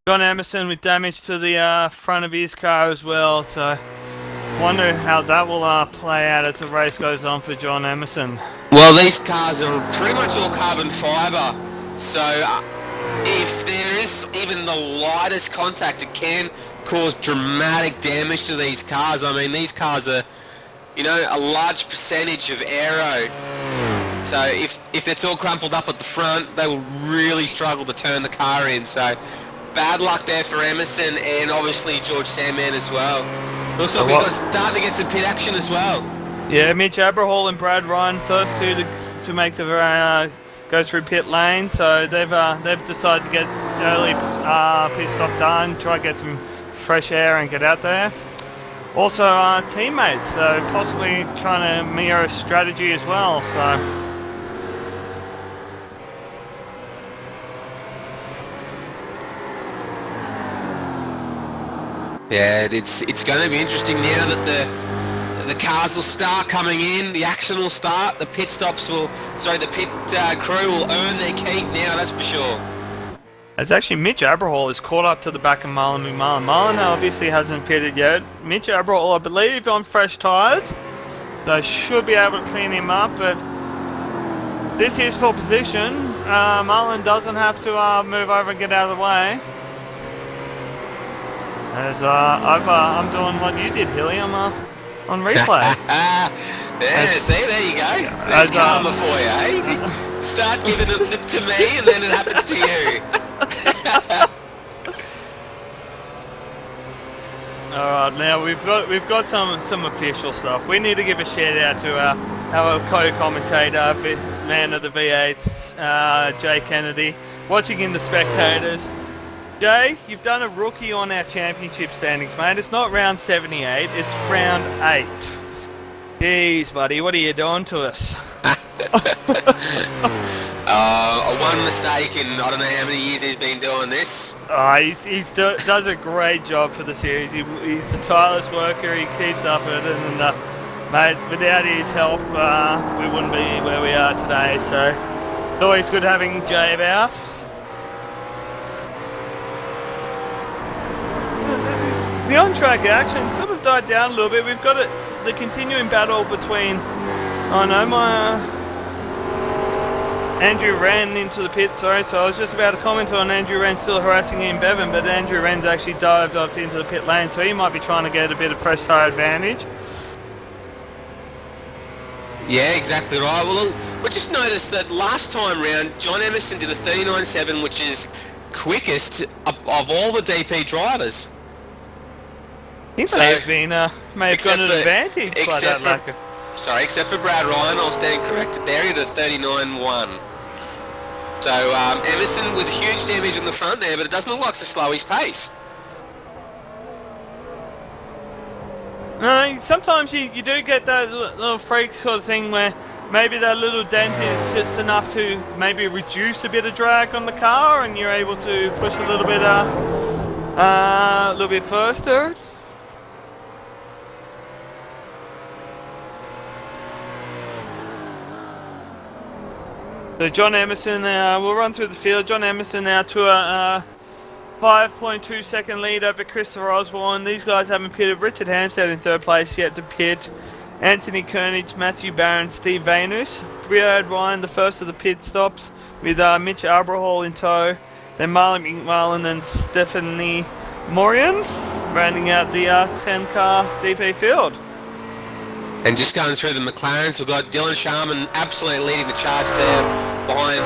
John Emerson with damage to the front of his car as well, so wonder how that will play out as the race goes on for John Emerson. Well, these cars are pretty much all carbon fibre, so if there is even the lightest contact, it can cause dramatic damage to these cars. I mean, these cars are, you know, a large percentage of aero. So if it's all crumpled up at the front, they will really struggle to turn the car in. So bad luck there for Emerson and obviously George Sandman as well. Looks like we've got starting to get some pit action as well. Yeah, Mitch Aberhall and Brad Ryan, first two to make the go through pit lane. So they've decided to get early pit stop done, try to get some fresh air and get out there. Also teammates, so possibly trying to mirror a strategy as well. So Yeah, it's going to be interesting now that the cars will start coming in, the action will start, the pit crew will earn their keep now, that's for sure. As actually Mitch Aberhall is caught up to the back of Marlon McMahon. Marlon obviously hasn't pitted yet. Mitch Aberhall, I believe, on fresh tyres. They should be able to clean him up, but this is for position. Marlon doesn't have to move over and get out of the way. As I'm doing what you did, Hilly. I'm on replay. Yeah, see, there you go. There's karma for you, eh? Start giving it to me, and then it happens to you. All right, now we've got some official stuff. We need to give a shout out to our co-commentator, man of the V8s, Jay Kennedy, watching in the spectators. Jay, you've done a rookie on our championship standings, mate. It's not round 78, it's round 8. Jeez, buddy, what are you doing to us? One mistake in I don't know how many years he's been doing this. He does a great job for the series. He's a tireless worker, he keeps up with it, and mate, without his help, we wouldn't be where we are today, so it's always good having Jay about. The on-track action sort of died down a little bit. We've got the continuing battle between, Andrew Wren into the pit, sorry, so I was just about to comment on Andrew Wren still harassing Ian Bevan, but Andrew Wren's actually dived off into the pit lane, so he might be trying to get a bit of fresh tyre advantage. Yeah, exactly right. Well, we just noticed that last time round, John Emerson did a 39.7, which is quickest of all the DP drivers. He may have got an advantage by that lack of... Sorry, except for Brad Ryan, I was standing corrected there, he did a 39.1. So Emerson with huge damage in the front there, but it doesn't look like to slow his pace. No, sometimes you do get that little freak sort of thing where maybe that little dent is just enough to maybe reduce a bit of drag on the car, and you're able to push a little bit faster. So John Emerson, we'll run through the field. John Emerson now to a 5.2 second lead over Christopher Osborne. These guys haven't pitted. Richard Hampstead in third place yet to pit. Anthony Kernage, Matthew Barron, Steve Vanus. Brad Ryan, the first of the pit stops, with Mitch Aberhall in tow. Then Marlon McMullen and Stephanie Morian rounding out the 10-car DP field. And just going through the McLarens, we've got Dylan Sharman absolutely leading the charge there behind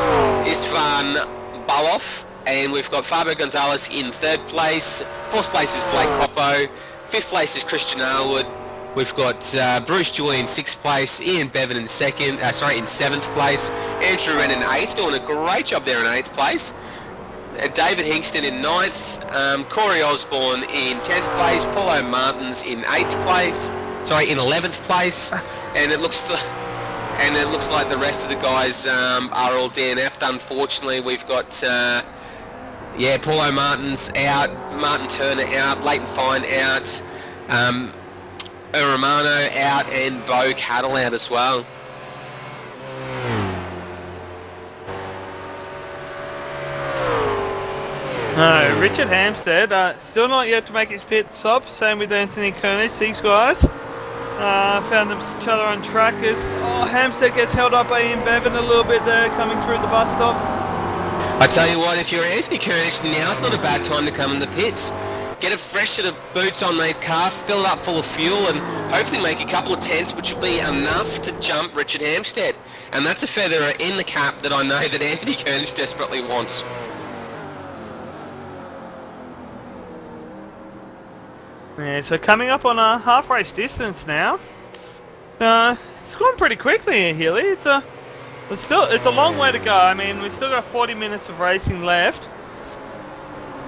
Istvan Baloff. And we've got Fabio Gonzalez in third place. Fourth place is Blake Coppo. Fifth place is Christian Arwood. We've got Bruce Joy in sixth place. Ian Bevan in seventh place. Andrew Wren in eighth, doing a great job there in eighth place. David Hingston in ninth. Corey Osborne in 10th place. Paulo Martins in 11th place, and it looks like the rest of the guys are all DNF'd. Unfortunately, we've got Paulo Martins out, Martin Turner out, Leighton Fine out, Romano out, and Bo Cattle out as well. No, Richard Hampstead still not yet to make his pit stop. Same with Anthony Kernage. These guys found each other on trackers. Hampstead gets held up by Ian Bevan a little bit there, coming through the bus stop. I tell you what, if you're Anthony Kernage, now's not a bad time to come in the pits. Get a fresh set of boots on these car, fill it up full of fuel, and hopefully make a couple of tenths, which will be enough to jump Richard Hampstead. And that's a feather in the cap that I know that Anthony Kernage desperately wants. Yeah, so coming up on a half race distance now. It's gone pretty quickly here, Healy. It's a long way to go. I mean, we've still got 40 minutes of racing left.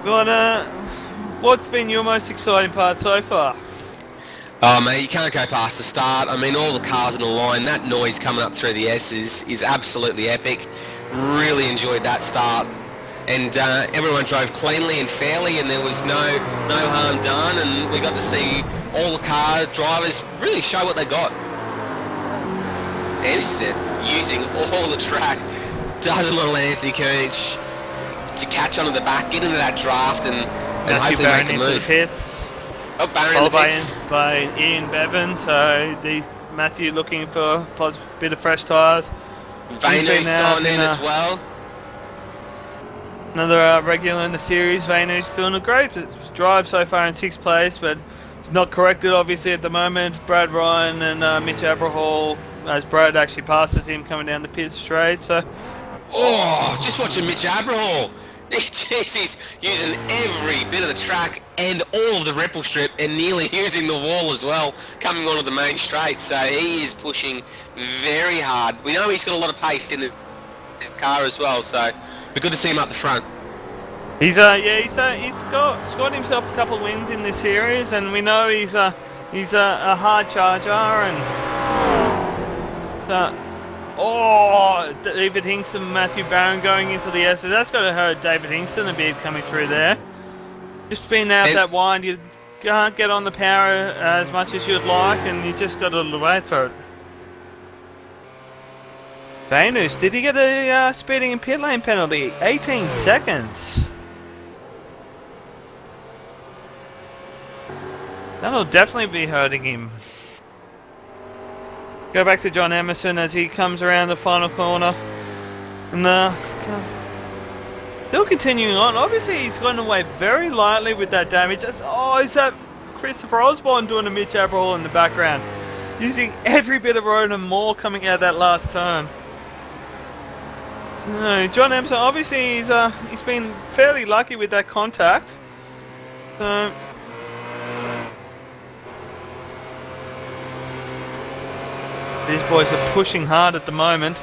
But what's been your most exciting part so far? Oh mate, you can't go past the start. I mean, all the cars in a line, that noise coming up through the S is absolutely epic. Really enjoyed that start. and everyone drove cleanly and fairly, and there was no harm done, and we got to see all the car drivers really show what they got. Anderson using all the track, doesn't want to let Anthony Koenig to catch onto the back, get into that draft, and hopefully make a move. The pits. Oh, Barron in the pits. By Ian Bevan, so Matthew looking for a bit of fresh tyres. Vainu's on in as well. Another regular in the series. Vainu's doing a great drive so far in 6th place, but not corrected obviously at the moment. Brad Ryan and Mitch Aberhall, as Brad actually passes him coming down the pit straight. So, just watching Mitch Aberhall. Jeez, he's using every bit of the track and all of the ripple strip, and nearly using the wall as well, coming onto the main straight. So he is pushing very hard. We know he's got a lot of pace in the car as well, so we're good to see him up the front. He's scored himself a couple of wins in this series, and we know he's a hard charger. And David Hingston, Matthew Barron going into the S. That's got to hurt David Hingston a bit coming through there. Just being out that wide, you can't get on the power as much as you'd like, and you just got to wait for it. Vainus, did he get a speeding in pit lane penalty? 18 seconds. That'll definitely be hurting him. Go back to John Emerson as he comes around the final corner. And still continuing on. Obviously he's gone away very lightly with that damage. Is that Christopher Osborne doing a Mitch Aberhall in the background? Using every bit of road and more coming out of that last turn. No, John Emerson, obviously he's been fairly lucky with that contact. So these boys are pushing hard at the moment.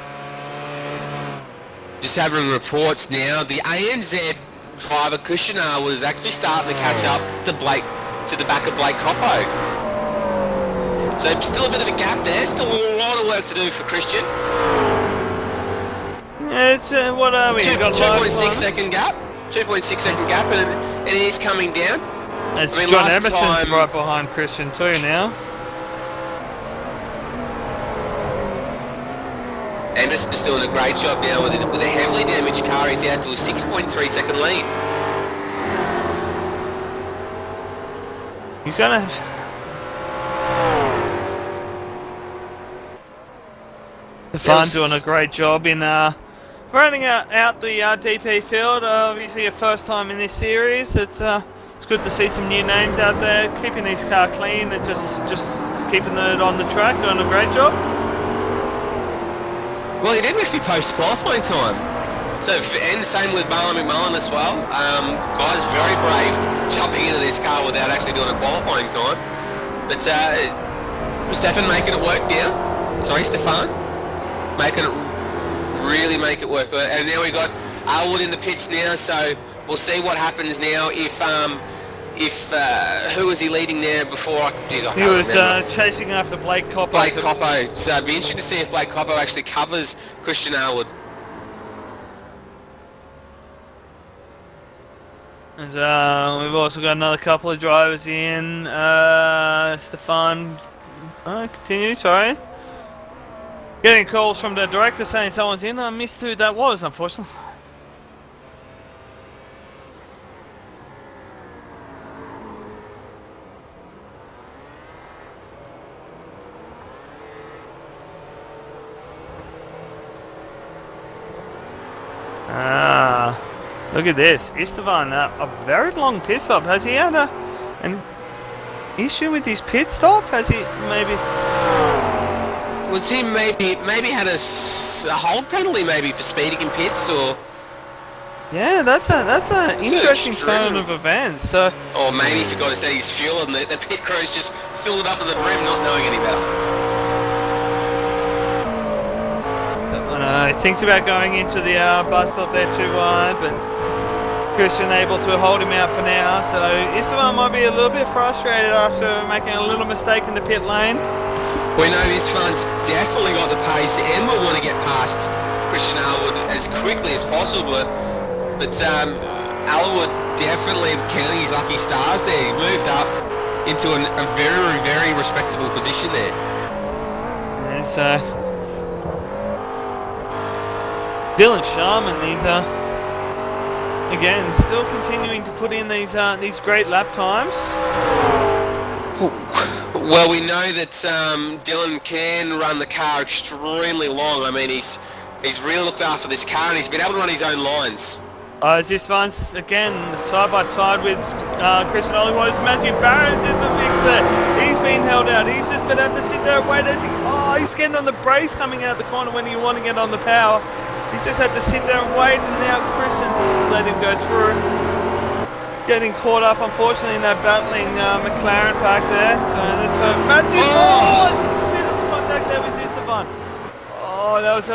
Just having reports now, the ANZ driver Kushner was actually starting to catch up to the back of Blake Coppo. So still a bit of a gap there, still a lot of work to do for Christian. Yeah, it's what are we? 2.6 second gap. 2.6 second gap, and it is coming down. It's John Emerson's right behind Christian too now. Emerson's doing a great job now with a heavily damaged car. He's out to a 6.3 second lead. He's gonna. Stefan doing a great job in rounding out the DP field. Obviously, a first time in this series. It's good to see some new names out there, keeping this car clean and just keeping it on the track, doing a great job. Well, he didn't actually post qualifying time. So, and the same with Marlon McMullen as well. Guys very brave jumping into this car without actually doing a qualifying time. But Stefan making it work now. Sorry, Stefan. Making it really make it work. And now we got Arwood in the pits now, so we'll see what happens now if who was he leading there before? Geez, I he was chasing after Blake Coppo. Blake Coppo. So it'd be interesting to see if Blake Coppo actually covers Christian Arwood. And we've also got another couple of drivers in. Stefan, continue. Sorry. Getting calls from the director saying someone's in. I missed who that was, unfortunately. Look at this. Istvan, a very long pit stop. Has he had an issue with his pit stop? Has he maybe... Was he maybe had a hold penalty maybe for speeding in pits, or? Yeah, that's an interesting turn of events. So, or maybe he forgot to set his fuel and the pit crews just filled it up to the brim, not knowing any better. He thinks about going into the bus stop there too wide, but Christian able to hold him out for now. So Istvan might be a little bit frustrated after making a little mistake in the pit lane. We know Istvan's definitely got the pace and will want to get past Christian Arwood as quickly as possible. But But Allenwood definitely counting his lucky stars there. He moved up into a very, very respectable position there. Yeah, so Dylan Sharman, he's again still continuing to put in these great lap times. Well, we know that Dylan can run the car extremely long. I mean, he's really looked after this car, and he's been able to run his own lines. This one's again side by side with Christian Hollywood. Matthew Barron's in the mix there. He's been held out. He's just going to have to sit there and wait as he's getting on the brakes coming out the corner when you want to get on the power. He's just had to sit there and wait, and now Christian's let him go through. Getting caught up, unfortunately, in that battling McLaren pack there. So let's go. Matthew, bit of contact there with Esteban. Oh, that was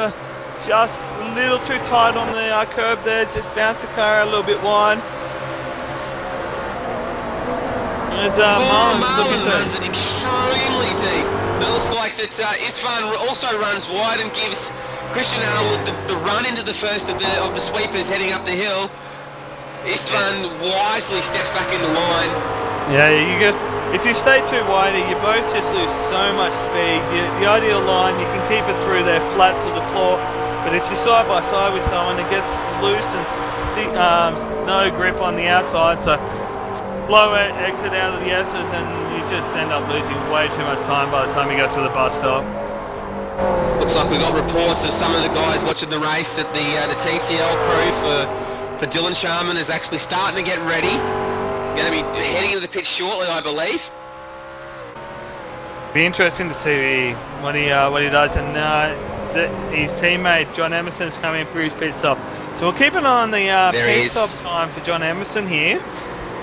just a little too tight on the curb there. Just bounced the car a little bit wide. There's Marlon runs it extremely deep. It looks like that Istvan also runs wide and gives Christian Allenwood the run into the first of the sweepers heading up the hill. Istvan wisely steps back in the line. Yeah, if you stay too wide, you both just lose so much speed. The ideal line, you can keep it through there flat to the floor, but if you're side by side with someone, it gets loose and no grip on the outside, so slow exit out of the S's, and you just end up losing way too much time by the time you get to the bus stop. Looks like we got reports of some of the guys watching the race that the TTL crew for Dylan Sharman is actually starting to get ready. Going to be heading into the pit shortly, I believe. Be interesting to see what he does, and his teammate John Emerson's coming for his pit stop. So we'll keep an eye on the pit stop time for John Emerson here.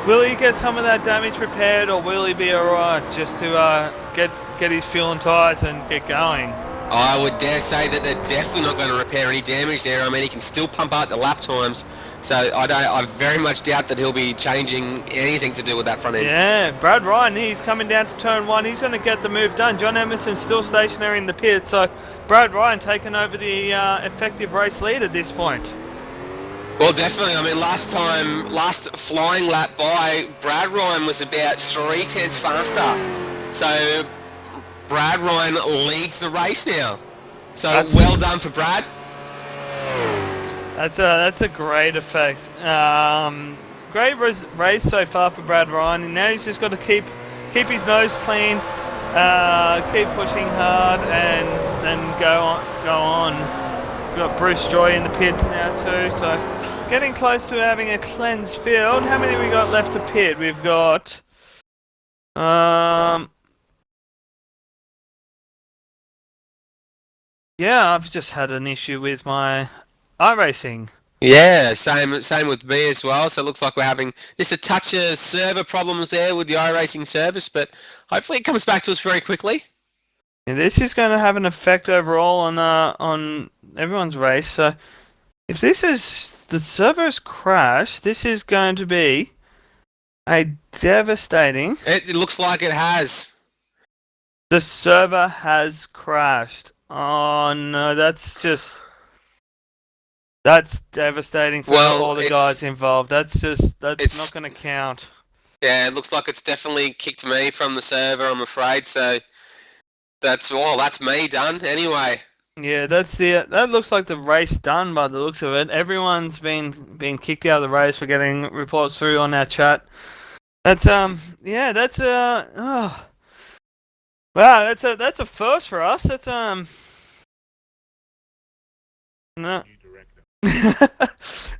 Will he get some of that damage repaired, or will he be alright just to get his fuel and tyres and get going? I would dare say that they're definitely not going to repair any damage there. I mean, he can still pump out the lap times. So I very much doubt that he'll be changing anything to do with that front end. Yeah, Brad Ryan, he's coming down to turn one. He's going to get the move done. John Emerson's still stationary in the pit, so Brad Ryan taking over the effective race lead at this point. Well, definitely. I mean, last flying lap by, Brad Ryan was about 0.3 faster. So Brad Ryan leads the race now. So well done for Brad. That's a great effect. Great race so far for Brad Ryan, and now he's just got to keep his nose clean, keep pushing hard, and then go on. We've got Bruce Joy in the pits now too, so getting close to having a cleansed field. How many we got left to pit? We've got yeah, I've just had an issue with my iRacing. Yeah, same with me as well. So it looks like we're having just a touch of server problems there with the iRacing service, but hopefully it comes back to us very quickly. Yeah, this is going to have an effect overall on everyone's race. So if the servers crash, this is going to be a devastating. It looks like it has. The server has crashed. Oh no, that's devastating for all the guys involved. That's not going to count. Yeah, it looks like it's definitely kicked me from the server, I'm afraid. So that's me done anyway. Yeah, that looks like the race done by the looks of it. Everyone's been kicked out of the race for getting reports through on our chat. That's wow, that's a first for us. That's no. We got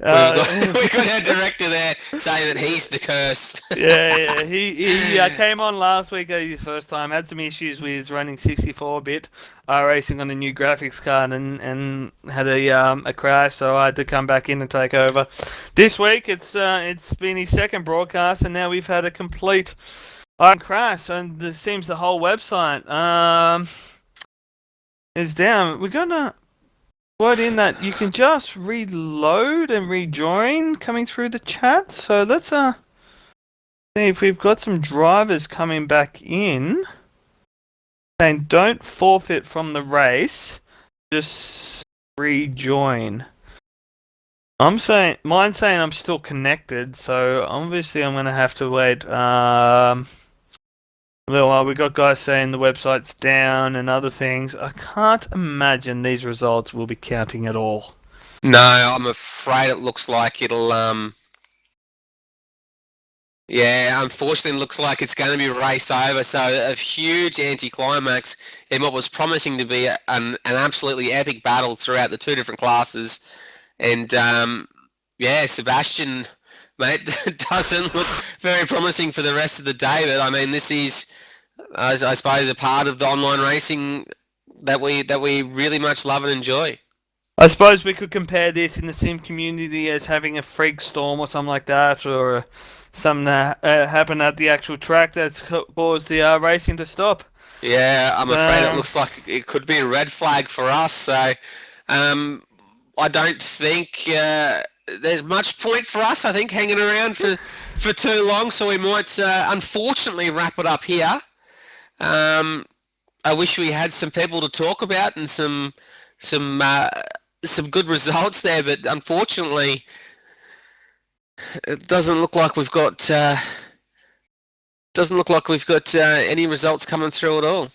our director there saying that he's the curse. yeah, he came on last week his first time, had some issues with running 64-bit racing on a new graphics card, and had a crash, so I had to come back in and take over. This week it's been his second broadcast, and now we've had a complete crash, and it seems the whole website is down. We're gonna word in that you can just reload and rejoin coming through the chat. So let's see if we've got some drivers coming back in saying don't forfeit from the race, just rejoin. Mine's saying I'm still connected, so obviously I'm gonna have to wait. A little while. We got guys saying the website's down and other things. I can't imagine these results will be counting at all. No, I'm afraid it looks like it'll. Yeah, unfortunately, it looks like it's going to be race over. So a huge anticlimax in what was promising to be an absolutely epic battle throughout the two different classes. And yeah, Sebastian, mate, doesn't look very promising for the rest of the day. But I mean, this is, I suppose, a part of the online racing that we really much love and enjoy. I suppose we could compare this in the sim community as having a freak storm or something like that, or something that happened at the actual track that's caused the racing to stop. Yeah, I'm afraid it looks like it could be a red flag for us. So I don't think there's much point for us, I think, hanging around for too long. So we might unfortunately wrap it up here. I wish we had some people to talk about and some good results there, but unfortunately, it doesn't look like we've got any results coming through at all.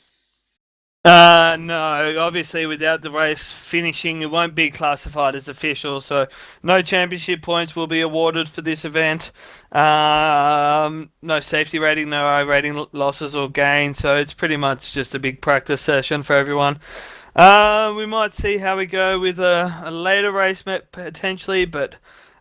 No, obviously without the race finishing, it won't be classified as official, so no championship points will be awarded for this event. No safety rating, no I rating losses or gains, so it's pretty much just a big practice session for everyone. We might see how we go with a later race potentially, but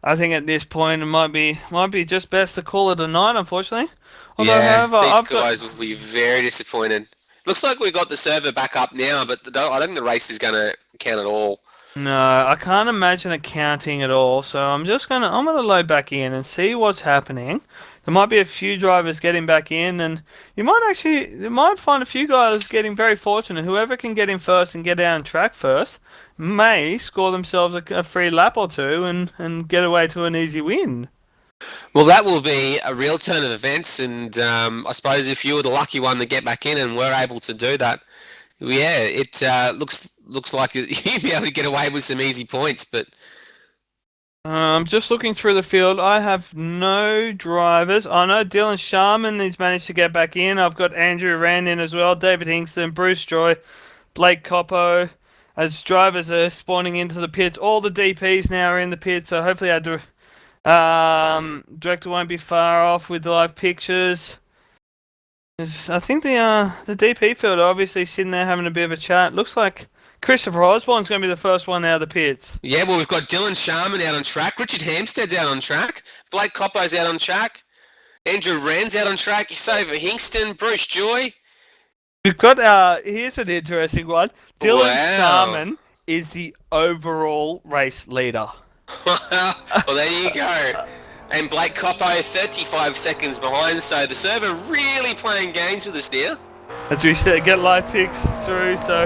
I think at this point it might be just best to call it a night, unfortunately. Although, yeah, however, these guys will be very disappointed. Looks like we got the server back up now, but I don't think the race is going to count at all. No, I can't imagine it counting at all. So I'm gonna load back in and see what's happening. There might be a few drivers getting back in, and you might find a few guys getting very fortunate. Whoever can get in first and get down track first may score themselves a free lap or two and get away to an easy win. Well, that will be a real turn of events, and I suppose if you were the lucky one to get back in and were able to do that, yeah, it looks like you'd be able to get away with some easy points. But I'm just looking through the field. I have no drivers. I know Dylan Sharman has managed to get back in. I've got Andrew Rand in as well, David Hingston, Bruce Joy, Blake Coppo. As drivers are spawning into the pits, all the DPs now are in the pits, so hopefully director won't be far off with the live pictures. I think the DP field are obviously sitting there having a bit of a chat. Looks like Christopher Osborne's going to be the first one out of the pits. Yeah, well, we've got Dylan Sharman out on track. Richard Hampstead's out on track. Blake Coppo's out on track. Andrew Wren's out on track. Sover Hingston, Bruce Joy. We've got, here's an interesting one. Dylan Sharman is the overall race leader. Well, there you go. And Blake Coppo 35 seconds behind, so the server really playing games with us now. As we get live picks through, so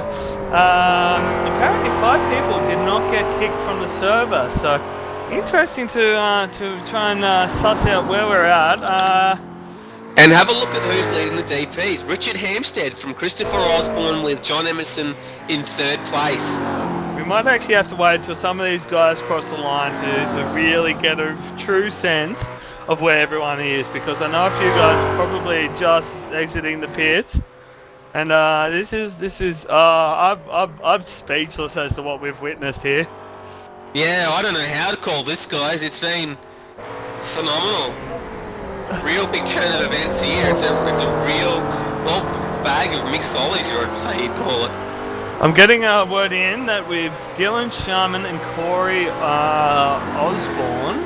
apparently 5 people did not get kicked from the server, so interesting to try and suss out where we're at. And have a look at who's leading the DPs. Richard Hampstead from Christopher Osborne with John Emerson in 3rd place. We might actually have to wait until some of these guys cross the line to really get a true sense of where everyone is, because I know a few guys are probably just exiting the pits, and this is I'm speechless as to what we've witnessed here. Yeah, I don't know how to call this, guys. It's been phenomenal. Real big turn of events here. It's a real bag of mixologies, I'd say you'd call it. I'm getting a word in that with Dylan Sharman and Corey Osborne.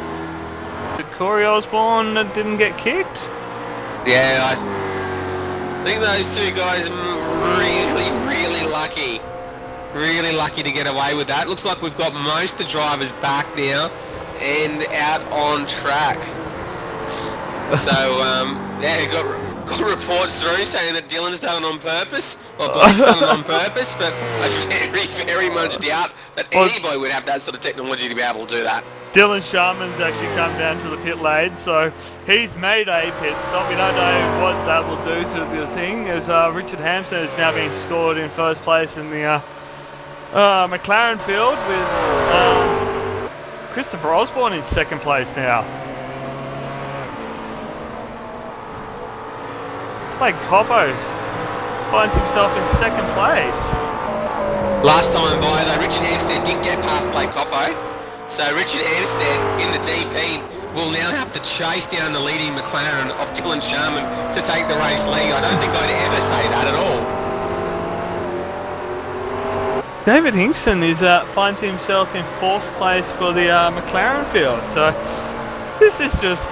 Did Corey Osborne didn't get kicked? Yeah, I think those two guys are really lucky. Really lucky to get away with that. Looks like we've got most of the drivers back now and out on track. So, yeah, got reports through saying that Dylan's done it on purpose, or Blake's done it on purpose, but I very much doubt that anybody would have that sort of technology to be able to do that. Dylan Sharman's actually come down to the pit lane, so he's made a pit stop. We don't know what that will do to the thing, as Richard Hampson is now being scored in 1st place in the McLaren field with Christopher Osborne in second place now. Blake Coppos finds himself in second place. Last time by though, Richard Hampstead didn't get past Blake Coppo. So Richard Hampstead in the DP will now have to chase down the leading McLaren of Dylan Sharman to take the race lead. I don't think I'd ever say that at all. David Hingston finds himself in fourth place for the McLaren field. So this is just,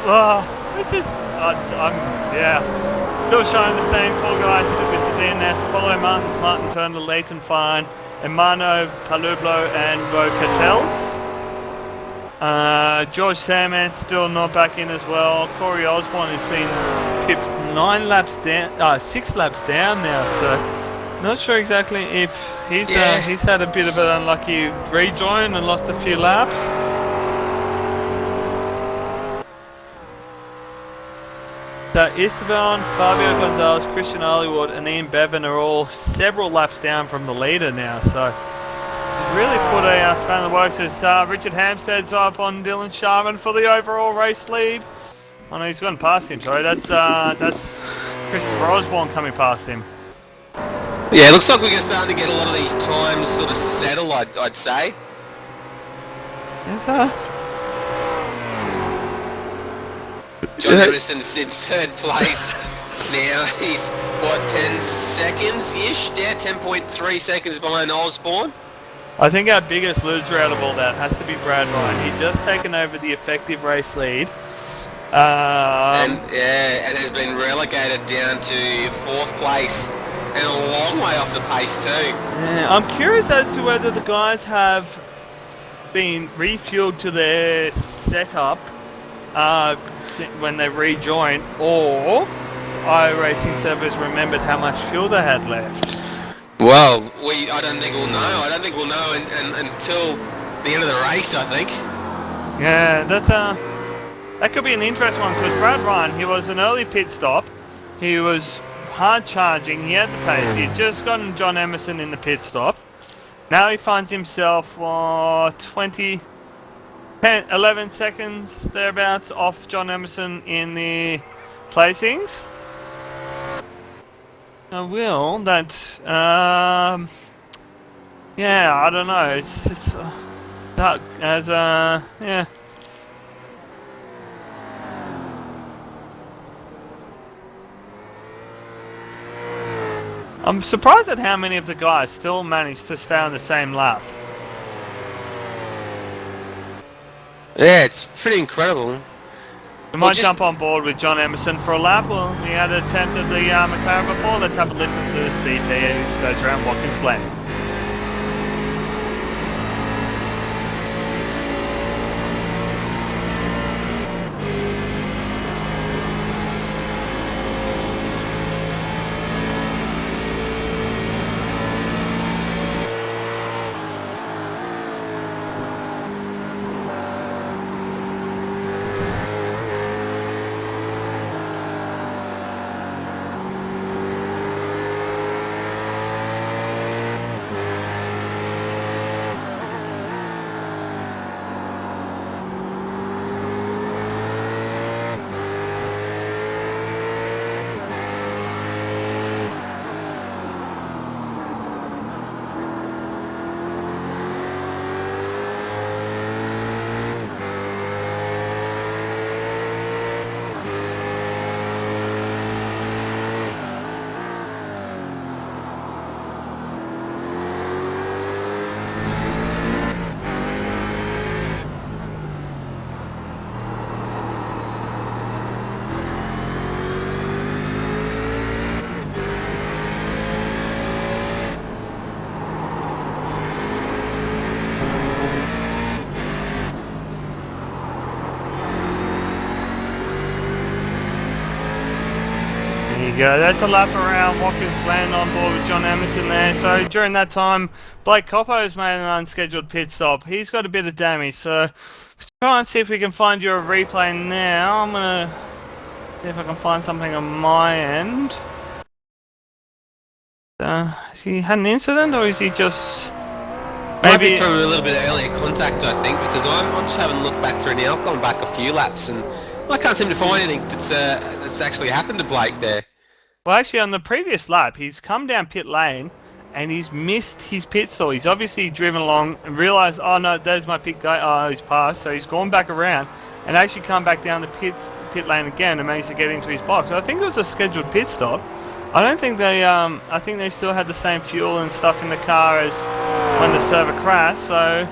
still showing the same four guys with the DNS: Paulo Martins, Martin Turner, Leighton Fine, Emano Palublo and Bo Cattell. George Sandman still not back in as well. Corey Osborne has been pipped 6 laps down now, so not sure exactly if he's had a bit of an unlucky rejoin and lost a few laps. So Esteban, Fabio Gonzalez, Christian Hollywood and Ian Bevan are all several laps down from the leader now, so really put a span in the works as Richard Hampstead's up on Dylan Sharman for the overall race lead. Oh no, he's gone past him, sorry, that's Christopher Osborne coming past him. Yeah, it looks like we're starting to get a lot of these times sort of settle, I'd say. Yes, John Emerson's in third place now. He's, 10 seconds-ish? Yeah, 10.3 seconds behind Osborne. I think our biggest loser out of all that has to be Brad Ryan. He'd just taken over the effective race lead. And has been relegated down to fourth place and a long way off the pace too. Yeah, I'm curious as to whether the guys have been refueled to their setup when they rejoined, or iRacing servers remembered how much fuel they had left. Well, I don't think we'll know. I don't think we'll know until the end of the race, I think. Yeah, that could be an interesting one, because Brad Ryan, he was an early pit stop. He was hard charging. He had the pace. He had just gotten John Emerson in the pit stop. Now he finds himself 11 seconds thereabouts off John Emerson in the placings. I don't know. It's that as yeah. I'm surprised at how many of the guys still managed to stay on the same lap. Yeah, it's pretty incredible. We might jump on board with John Emerson for a lap. Well, we had an attempt at the McLaren before. Let's have a listen to this DP who goes around Watkins Glen. Go. That's a lap around Watkins Glen on board with John Emerson there. So during that time, Blake Coppo's made an unscheduled pit stop. He's got a bit of damage, so let's try and see if we can find you a replay now. I'm going to see if I can find something on my end. Has he had an incident, or is he just... Might be Maybe from a little bit of earlier contact, I think, because I'm just having a look back through now. I've gone back a few laps, and I can't seem to find anything that's actually happened to Blake there. well, actually, on the previous lap, he's come down pit lane and he's missed his pit stall. He's obviously driven along and realised, oh no, there's my pit guy. Oh, he's passed. So he's gone back around and actually come back down the pit lane again and managed to get into his box. So I think it was a scheduled pit stop. I don't think they. I think they still had the same fuel and stuff in the car as when the server crashed. So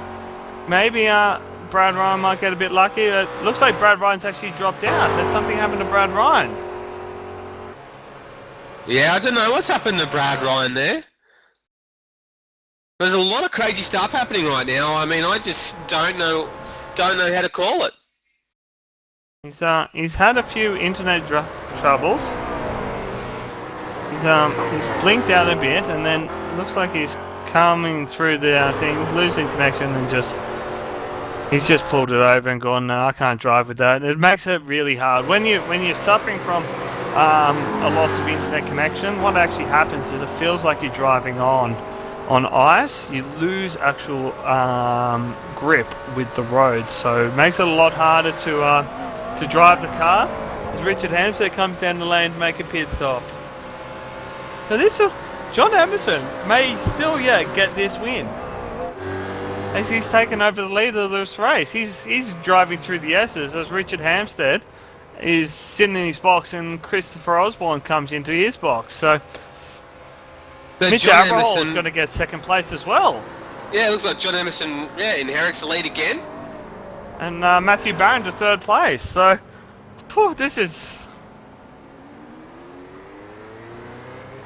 maybe Brad Ryan might get a bit lucky. It looks like Brad Ryan's actually dropped out. There's something happened to Brad Ryan. Yeah, I don't know what's happened to Brad Ryan there. There's a lot of crazy stuff happening right now. I mean, I just don't know how to call it. He's had a few internet troubles. He's blinked out a bit, and then looks like he's coming through the thing, losing connection, and he's just pulled it over and gone. No, I can't drive with that. It makes it really hard when you're suffering from a loss of internet connection. What actually happens is it feels like you're driving on ice. You lose actual grip with the road, so it makes it a lot harder to drive the car. As Richard Hampstead comes down the lane to make a pit stop. So John Emerson may still get this win, as he's taken over the lead of this race. He's driving through the S's as Richard Hampstead is sitting in his box and Christopher Osborne comes into his box. So Mitch Averhall is going to get second place as well. Yeah, it looks like John Emerson inherits the lead again. And Matthew Barron to third place. So this is...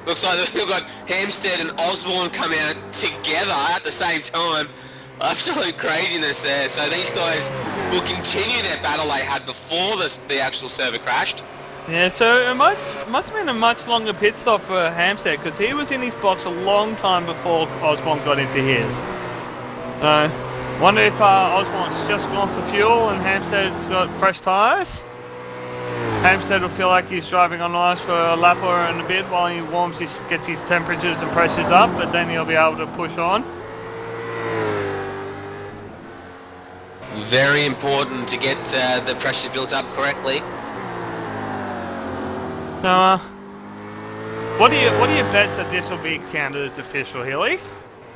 Looks like we've got Hampstead and Osborne come out together at the same time. Absolute craziness there. So these guys will continue their battle they had before the actual server crashed. Yeah, so it must have been a much longer pit stop for Hampstead, because he was in his box a long time before Osborne got into his. So, wonder if Osborne's just gone for fuel and Hampstead's got fresh tyres. Hampstead will feel like he's driving on ice for a lap or and a bit while he gets his temperatures and pressures up, but then he'll be able to push on. Very important to get the pressures built up correctly. So, what are your bets that this will be counted as official, Hilly?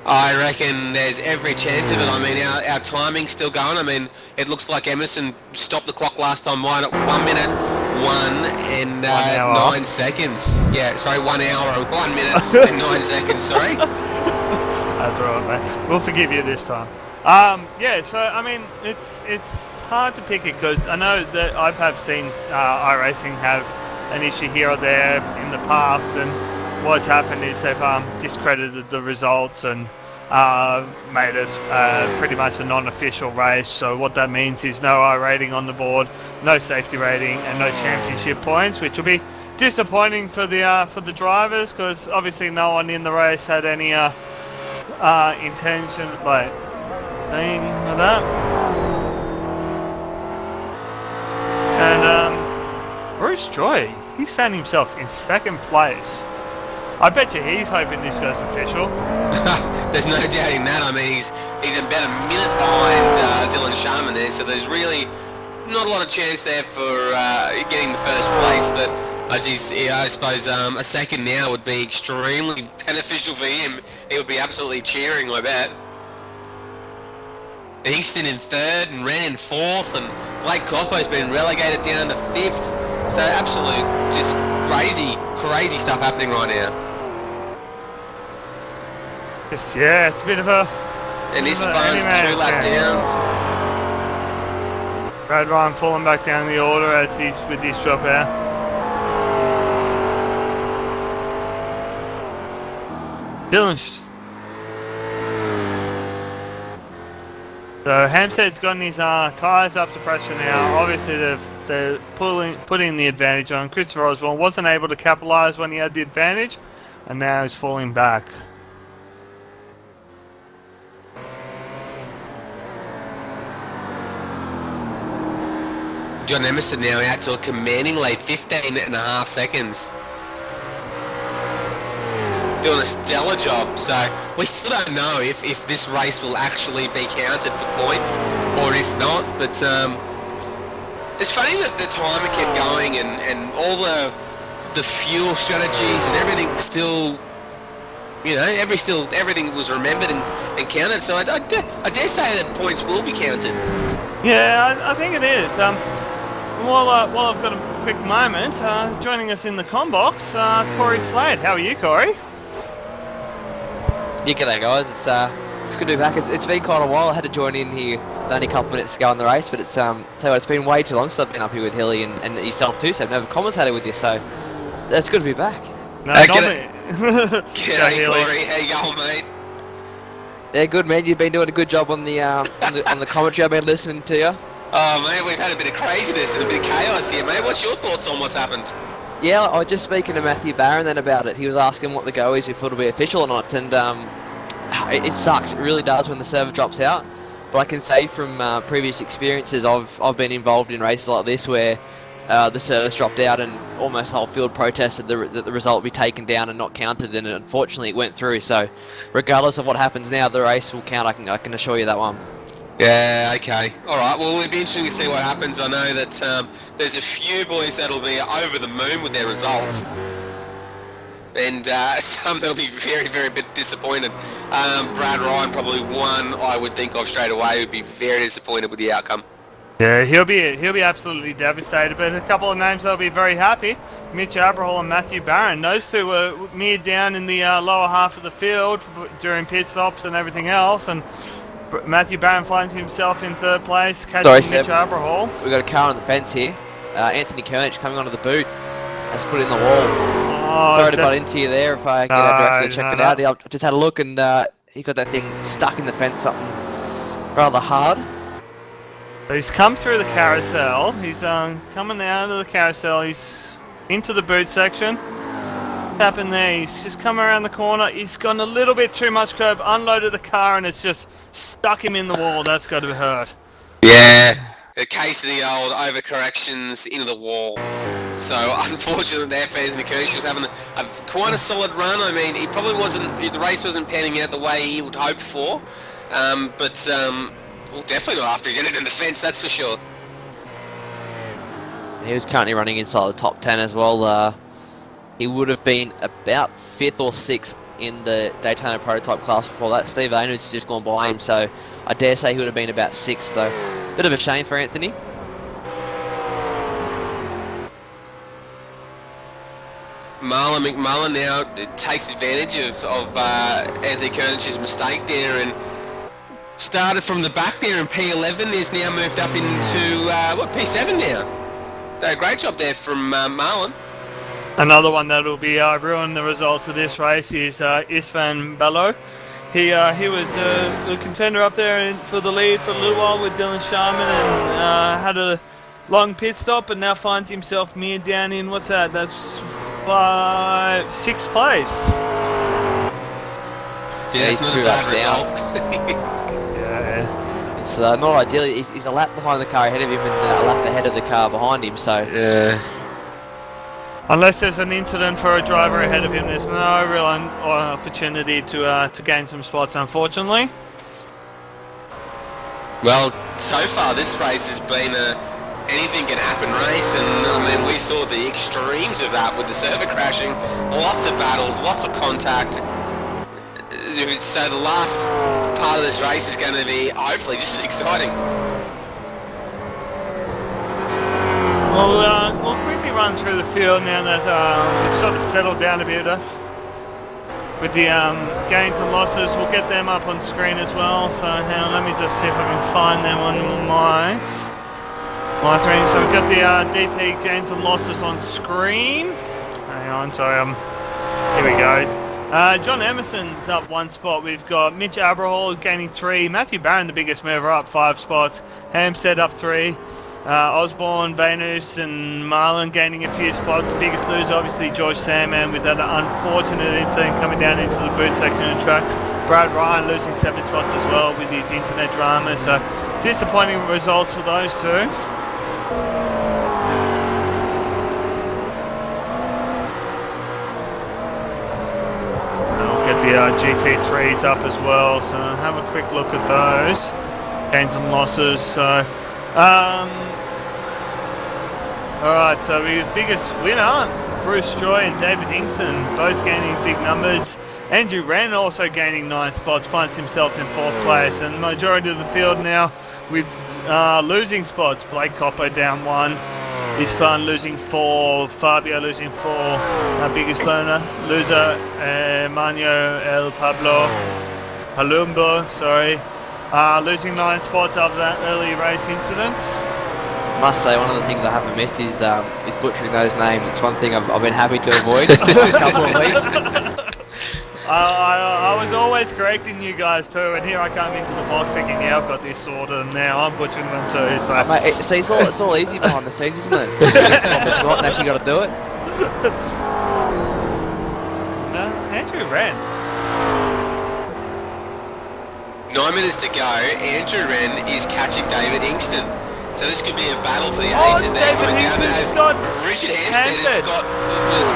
I reckon there's every chance of it. I mean, our timing's still going. I mean, it looks like Emerson stopped the clock last time right at 1 minute, 9 seconds. Yeah, sorry, 1 hour, 1 minute and 9 seconds, sorry. That's all right, mate. We'll forgive you this time. Yeah, so, I mean, it's hard to pick it, because I know that I've seen iRacing have an issue here or there in the past, and what's happened is they've discredited the results and made it pretty much a non-official race. So what that means is no I rating on the board, no safety rating, and no championship points, which will be disappointing for the drivers, because obviously no one in the race had any intention like thing like that. And Bruce Joy, he's found himself in second place. I bet you he's hoping this goes official. There's no doubting that. I mean, he's about a minute behind Dylan Sharman there, so there's really not a lot of chance there for getting the first place. But I suppose a second now would be extremely beneficial for him. He would be absolutely cheering, I bet. Hingston in third and Wren in fourth, and Blake Coppo's been relegated down to fifth. So absolute, just crazy stuff happening right now. Yeah, it's a bit of a... And this phone's 2 lap downs. Brad Ryan falling back down the order as he's with his dropout. Dylan... So Hampstead's gotten his tyres up to pressure now. Obviously they're putting the advantage on. Christopher Osborne wasn't able to capitalise when he had the advantage, and now he's falling back. John Emerson now out to a commanding lead, 15.5 seconds. doing a stellar job. So we still don't know if this race will actually be counted for points or if not. But it's funny that the timer kept going and all the fuel strategies and everything still, you know, everything was remembered and counted. So I dare say that points will be counted. Yeah, I think it is. While I've got a quick moment, joining us in the combox, Corey Slade. How are you, Corey? Yeah, g'day guys. It's good to be back. It's been quite a while. I had to join in here only a couple minutes ago on the race, but tell you what, it's been way too long since I've been up here with Hilly and yourself too. So I've never commentated with you, so it's good to be back. No, G'day, Corey. How you going, mate? Yeah, good man. You've been doing a good job on the on the commentary. I've been listening to you. Oh, mate, we've had a bit of craziness and a bit of chaos here, mate. What's your thoughts on what's happened? Yeah, I was just speaking to Matthew Barron then about it. He was asking what the go is, if it'll be official or not, and it sucks. It really does when the server drops out. But I can say from previous experiences, I've been involved in races like this where the service dropped out and almost the whole field protested that the result be taken down and not counted, and unfortunately it went through. So regardless of what happens now, the race will count. I can assure you that one. Yeah, okay. All right, well, it'll be interesting to see what happens. I know that there's a few boys that'll be over the moon with their results, and some that'll be very, very bit disappointed. Brad Ryan, probably one I would think of straight away, would be very disappointed with the outcome. Yeah, he'll be absolutely devastated. But a couple of names that'll be very happy: Mitch Aberhall and Matthew Barron. Those two were mirrored down in the lower half of the field during pit stops and everything else, and Matthew Barron finds himself in third place, catching Mitch Aberhall. We've got a car on the fence here. Anthony Kernich coming onto the boot. Has put in the wall. Sorry to butt into you there if I get out to check it out. I just had a look and he got that thing stuck in the fence, something rather hard. So he's come through the carousel. He's coming out of the carousel. He's into the boot section. What happened there? He's just come around the corner. He's gone a little bit too much curve, unloaded the car, and it's just stuck him in the wall. That's got to hurt. Yeah, a case of the old overcorrections into the wall. So unfortunately there for Anthony Kernich was having quite a solid run. I mean, he probably the race wasn't panning out the way he would hoped for. But well, definitely not after he's entered in the fence, that's for sure. He was currently running inside the top 10 as well. He would have been about 5th or 6th in the Daytona prototype class before that. Steve Ayners has just gone by him, so I dare say he would have been about 6th, though. Bit of a shame for Anthony. Marlon McMullen now takes advantage of Anthony Kernich's mistake there and started from the back there in P11. He's now moved up into P7 now. Did a great job there from Marlon. Another one that will be ruin the results of this race is Istvan Bello. He was the contender up there for the lead for a little while with Dylan Sharman and had a long pit stop, and now finds himself mirrored down in, what's that? That's 6th place. Yeah, it's not a bad result. Yeah. It's not ideal. He's a lap behind the car ahead of him and a lap ahead of the car behind him, so... Yeah. Unless there's an incident for a driver ahead of him, there's no real opportunity to gain some spots, unfortunately. Well, so far this race has been anything can happen race, and I mean we saw the extremes of that with the server crashing. Lots of battles, lots of contact. So the last part of this race is going to be hopefully just as exciting. We'll quickly run through the field now that we've sort of settled down a bit with the gains and losses. We'll get them up on screen as well. So hang on, let me just see if I can find them on my screen. So we've got the DP gains and losses on screen. Hang on, sorry, here we go. John Emerson's up 1 spot. We've got Mitch Aberhall gaining 3. Matthew Barron, the biggest mover, up 5 spots. Hampstead up 3. Osborne, Venus and Marlon gaining a few spots. The biggest loser, obviously, George Sandman with that unfortunate incident coming down into the boot section of the track. Brad Ryan losing 7 spots as well with his internet drama. So disappointing results for those two. the GT3s up as well. So have a quick look at those gains and losses. So, all right. So the biggest winner, Bruce Joy and David Hingston, both gaining big numbers. Andrew Wren also gaining 9 spots, finds himself in 4th place, and the majority of the field now with losing spots. Blake Coppo down 1. This time losing 4, Fabio losing 4, our biggest loser, Manio El Pablo Palumbo, losing 9 spots after that early race incident. Must say, one of the things I haven't missed is butchering those names. It's one thing I've been happy to avoid the last couple of weeks. I was always correcting you guys too, and here I come into the box thinking, yeah, I've got this sorted, and now I'm butchering them too. So, mate, see, it's all easy behind the scenes, isn't it? You get on the spot and actually got to do it. No, Andrew Wren. 9 minutes to go. Andrew Wren is catching David Hingston. So this could be a battle for the ages there coming down as Richard Hampstead was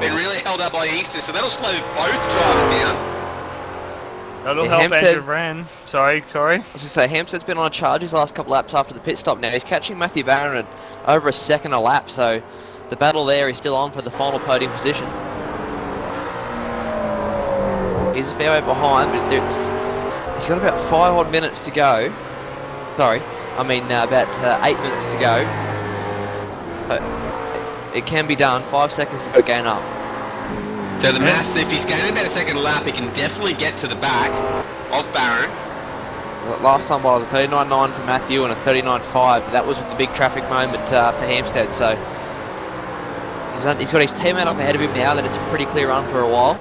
been really held up by Hingston, so that'll slow both drivers down. That'll help Andrew Wren. Sorry, Corey. I was going to say, Hampstead's been on a charge his last couple laps after the pit stop now. He's catching Matthew Barron at over a second a lap, so the battle there is still on for the final podium position. He's a fair way behind, but he's got about 5 odd minutes to go. Sorry. About 8 minutes to go. But it can be done. 5 seconds to go, gain up. So the maths, if he's gaining about a second lap, he can definitely get to the back of Barron. Well, last time I was a 39.9 for Matthew and a 39.5, but that was with the big traffic moment for Hampstead. So he's got his teammate up ahead of him now. That it's a pretty clear run for a while.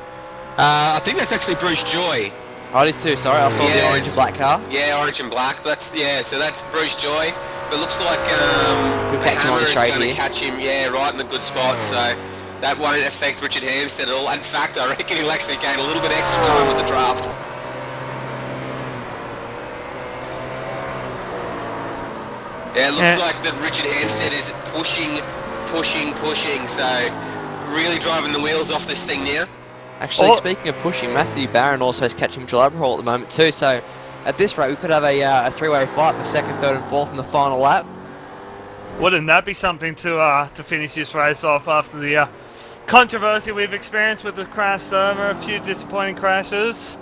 I think that's actually Bruce Joy. Oh, it is too, sorry, I saw the orange and black car. Yeah, orange and black, so that's Bruce Joy. But it looks like the Hammer is going to catch him, right in the good spot, so that won't affect Richard Hampstead at all. In fact, I reckon he'll actually gain a little bit extra time with the draft. Yeah, it looks like that Richard Hampstead is pushing, so really driving the wheels off this thing now. Actually, speaking of pushing, Matthew Barron also is catching Mitchell Aberhall at the moment too, so at this rate we could have a three-way fight for 2nd, 3rd and 4th in the final lap. Wouldn't that be something to finish this race off after the controversy we've experienced with the crash server, a few disappointing crashes?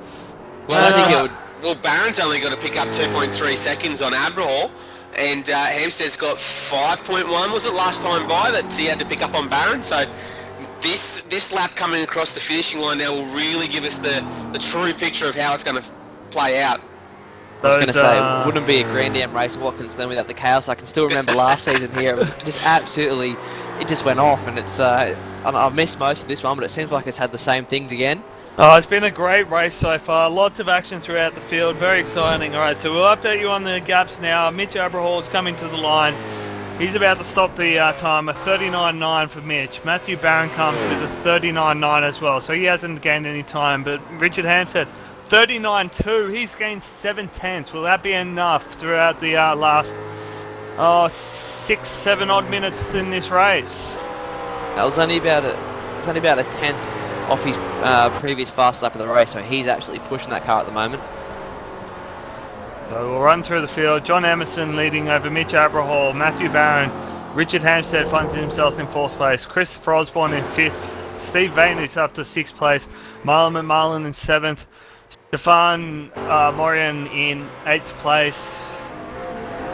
Well, I think it would. Well, Barron's only got to pick up 2.3 seconds on Aberhall, and Hampstead's got 5.1, was it last time by, that he had to pick up on Barron, so This lap coming across the finishing line now will really give us the true picture of how it's going to play out. I was going to say, it wouldn't be a Grand Am race of Watkins Glen without the chaos. I can still remember last season here, it was just absolutely, it just went off, and it's I've missed most of this one, but it seems like it's had the same things again. Oh, it's been a great race so far. Lots of action throughout the field. Very exciting. All right, so we'll update you on the gaps now. Mitch Aberhall is coming to the line. He's about to stop the time, a 39.9 for Mitch. Matthew Barron comes with a 39.9 as well, so he hasn't gained any time. But Richard Hampstead, 39.2. He's gained 7/10. Will that be enough throughout the last 6-7 odd minutes in this race? That was only about a 10th off his previous fast lap of the race, so he's absolutely pushing that car at the moment. So we'll run through the field. John Emerson leading over Mitch Aberhall, Matthew Barron, Richard Hampstead finds himself in 4th place, Christopher Osborne in 5th, Steve Vane is up to 6th place, Marlon McMullen in 7th, Stefan Morian in 8th place,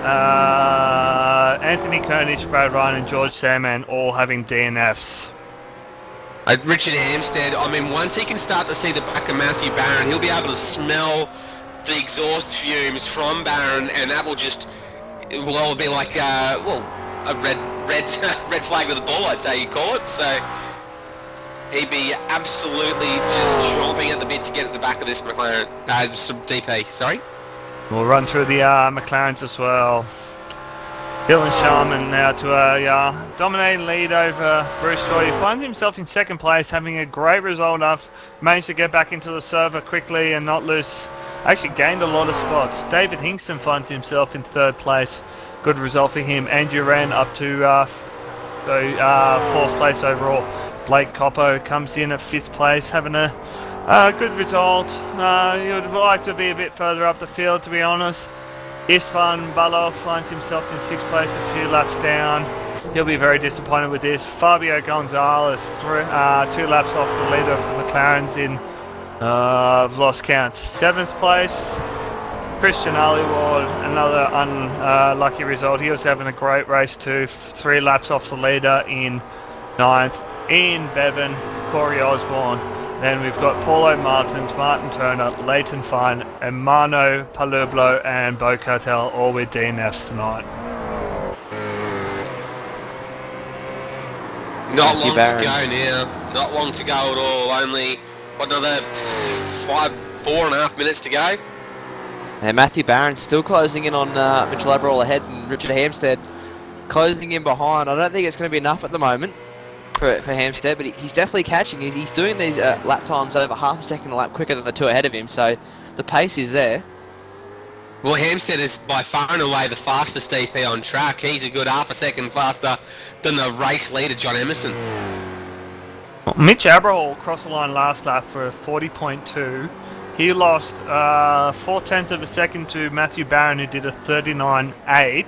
Anthony Koenig, Brad Ryan and George Sandman all having DNFs. Richard Hampstead, once he can start to see the back of Matthew Barron, he'll be able to smell the exhaust fumes from Barron, and that will be like a red flag with a ball, I'd say you call it. So he'd be absolutely just chomping at the bit to get at the back of this McLaren, DP. Sorry. We'll run through the McLarens as well. Dylan Sharman now to a dominating lead over Bruce Joy. He finds himself in 2nd place, having a great result after managed to get back into the server quickly and not lose. Actually gained a lot of spots. David Hingston finds himself in 3rd place. Good result for him. Andrew Wren up to 4th place overall. Blake Coppo comes in at 5th place, having a Good result. You'd like to be a bit further up the field, to be honest. Istvan Balov finds himself in 6th place, a few laps down. He'll be very disappointed with this. Fabio Gonzalez, 2 laps off the leader of the McLarens in, I've lost count, 7th place. Christian Aliward, another unlucky result. He was having a great race too. 3 laps off the leader in 9th. Ian Bevan, Corey Osborne. Then we've got Paulo Martins, Martin Turner, Leighton Fine, Emano Palublo and Bo Cartel all with DNFs tonight. Not long to go now. Not long to go at all. Only another 4.5 minutes to go. And Matthew Barron still closing in on Mitchell Aberhall ahead, and Richard Hampstead closing in behind. I don't think it's going to be enough at the moment for Hampstead, but he's definitely catching. He's doing these lap times over half a second a lap quicker than the 2 ahead of him, so the pace is there. Well, Hampstead is by far and away the fastest DP on track. He's a good half a second faster than the race leader, John Emerson. Mitch Aberhall crossed the line last lap for a 40.2. He lost 0.4 of a second to Matthew Barron, who did a 39.8.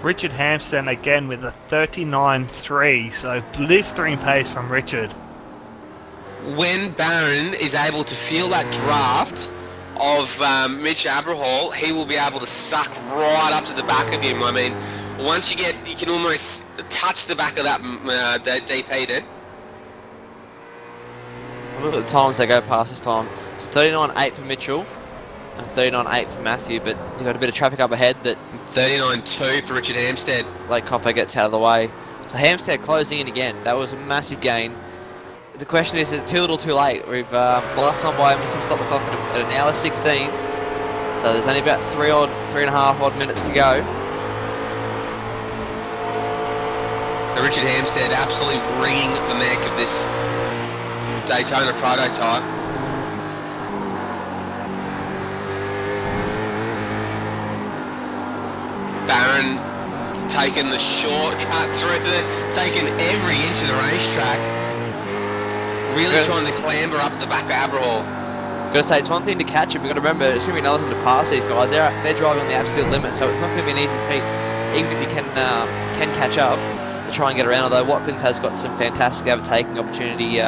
Richard Hampstead again with a 39.3, so blistering pace from Richard. When Barron is able to feel that draft of Mitch Aberhall, he will be able to suck right up to the back of him. I mean, once you can almost touch the back of that DP then. Look at the times they go past this time. It's 39.8 for Mitchell and 39.8 for Matthew, but you've got a bit of traffic up ahead that 39.2 for Richard Hampstead. Blake Copper gets out of the way. So Hampstead closing in again. That was a massive gain. The question is it too little too late? We've last time by Emerson stopped the clock at an hour 16. So there's only about 3.5 odd minutes to go. And Richard Hampstead absolutely wringing the neck of this Daytona prototype. Barron taken the shortcut through taken every inch of the racetrack. Really trying to clamber up the back of Aberhall. Got to say, it's one thing to catch him. We've got to remember, it's going to be another thing to pass these guys. They're driving on the absolute limit, so it's not going to be an easy feat, even if you can catch up to try and get around. Although Watkins has got some fantastic overtaking opportunity,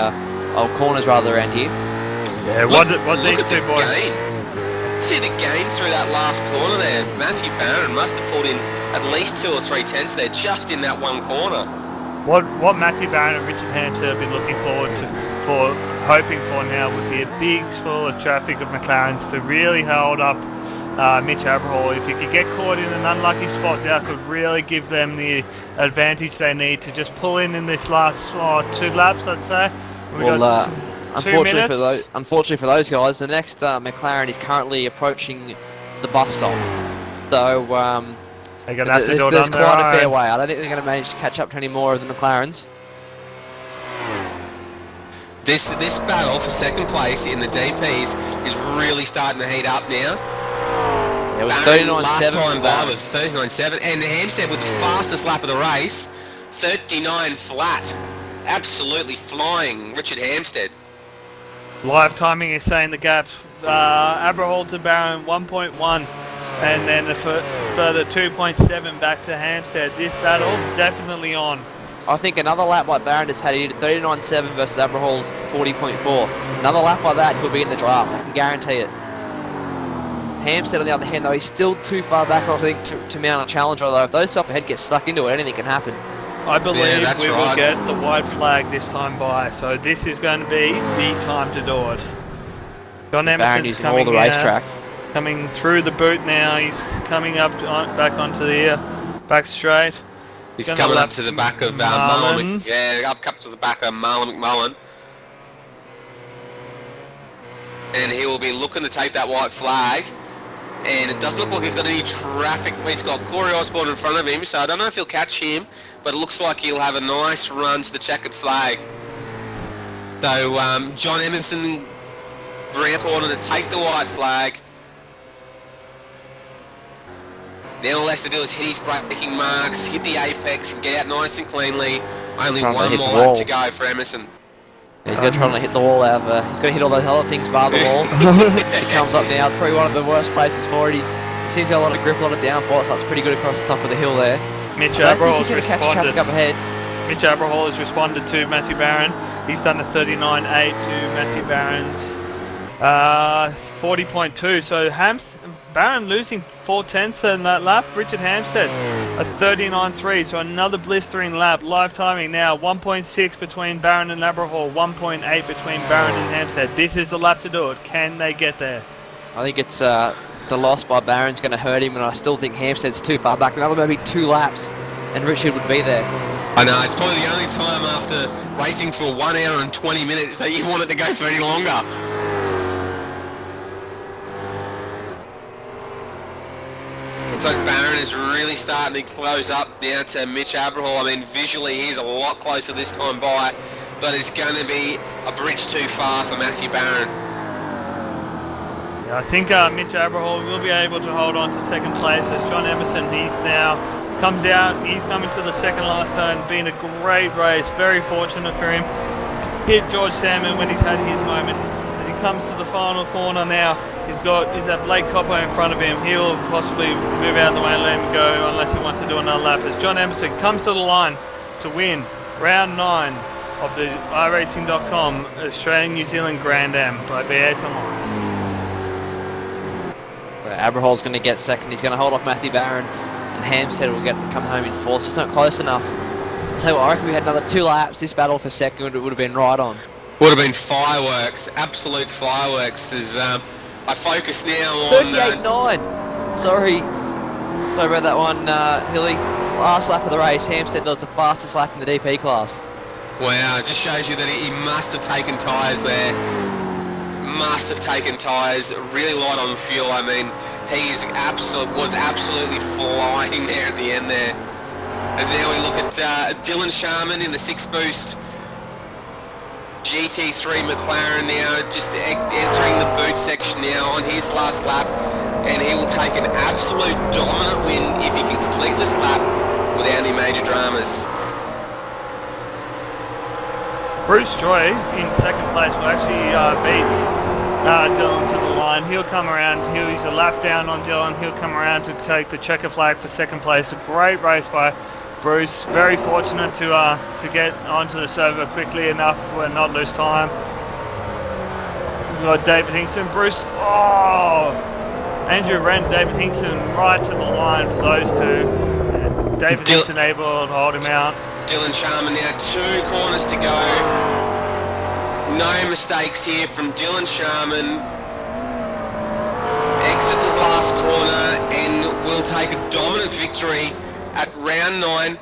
corners rather around here. Yeah, what these two boys? See the gain through that last corner there. Matthew Barron must have pulled in at least 2 or 3 tenths there, just in that one corner. What Matthew Barron and Richard Hampstead have been looking forward to, hoping for now, would be a big swirl of traffic of McLarens to really hold up Mitch Aberhall. If you could get caught in an unlucky spot, that could really give them the advantage they need to just pull in this last 2 laps, I'd say. Unfortunately for those guys, the next McLaren is currently approaching the bus stop. So they're going to have to do it there's on quite their a fair own. way. I don't think they're going to manage to catch up to any more of the McLarens. This battle for second place in the DPs is really starting to heat up now. It was 39.7 last time by with 39.7, and Hampstead with the fastest lap of the race, 39 flat. Absolutely flying, Richard Hampstead. Live timing is saying the gaps. Aberhall to Barron 1.1, and then a further 2.7 back to Hampstead. This battle definitely on. I think another lap like Barron just had, he did 39.7 versus Aberhall's 40.4. Another lap like that could be in the draft, I can guarantee it. Hampstead, on the other hand, though, he's still too far back, I think, to mount a challenge. Although if those two up ahead get stuck into it, anything can happen. I believe we will right. get the white flag this time by, so this is going to be the time to do it. John Emerson's coming all the racetrack. Coming through the boot now. He's coming up back onto the back straight. He's coming up to the back of Marlon. Yeah, up to the back of Marlon McMullen. And he will be looking to take that white flag. And it doesn't look like he's got any traffic. He's got Corey Osborne in front of him, so I don't know if he'll catch him, but it looks like he'll have a nice run to the checkered flag. So John Emerson ordered to take the white flag. Then all he has to do is hit his braking marks, hit the apex, and get out nice and cleanly. Only one more lap to go for Emerson. He's going to try and hit the wall out of he's going to hit all those other things bar the wall. He comes up now. It's probably one of the worst places for it. He seems to have a lot of grip, a lot of downforce. So it's pretty good across the top of the hill there. Mitch I don't think Aberhall he's has going to catch traffic responded. up ahead. Mitch Aberhall has responded to Matthew Barron. He's done a 39.8 to Matthew Barron's 40.2. So Barron losing 4/10 in that lap. Richard Hampstead a 39.3. So another blistering lap. Live timing now 1.6 between Barron and Aberhall, 1.8 between Barron and Hampstead. This is the lap to do it. Can they get there? I think it's the loss by Barron's going to hurt him, and I still think Hampstead's too far back. Another maybe 2 laps, and Richard would be there. I know, it's probably the only time after racing for 1 hour and 20 minutes that you want it to go for any longer. Looks like Barron is really starting to close up now to Mitch Aberhall. I mean, visually he's a lot closer this time by, but it's going to be a bridge too far for Matthew Barron. I think Mitch Aberhall will be able to hold on to second place as John Emerson, he's now comes out, he's coming to the second last turn, been a great race, very fortunate for him. Hit George Salmon when he's had his moment. As he comes to the final corner now, he's that Blake Coppo in front of him. He'll possibly move out of the way and let him go unless he wants to do another lap. As John Emerson comes to the line to win round 9 of the iRacing.com Australian New Zealand Grand Am by B8 Online. Aberhall's going to get second. He's going to hold off Matthew Barron, and Hampstead will come home in 4th. Just not close enough. So I reckon we had another 2 laps. This battle for second, it would have been right on. Would have been fireworks, absolute fireworks. As I focus now on 38.9. Sorry about that one, Hilly. Last lap of the race, Hampstead does the fastest lap in the DP class. Wow, it just shows you that he must have taken tyres there. Must have taken tyres, really light on fuel. I mean, he was absolutely flying there at the end there. As now we look at Dylan Sharman in the 6 boost GT3 McLaren now, just entering the boot section now on his last lap, and he will take an absolute dominant win if he can complete this lap without any major dramas. Bruce Joy in second place will actually beat Dylan to the line. He'll come around, he's a lap down on Dylan, he'll come around to take the checker flag for second place. A great race by Bruce, very fortunate to get onto the server quickly enough and not lose time. We've got David Hinkson, Bruce, Andrew Wren, David Hinkson right to the line for those two. And David Hinkson able to hold him out. Dylan Sharman now 2 corners to go. No mistakes here from Dylan Sharman. Exits his last corner and will take a dominant victory at round 9.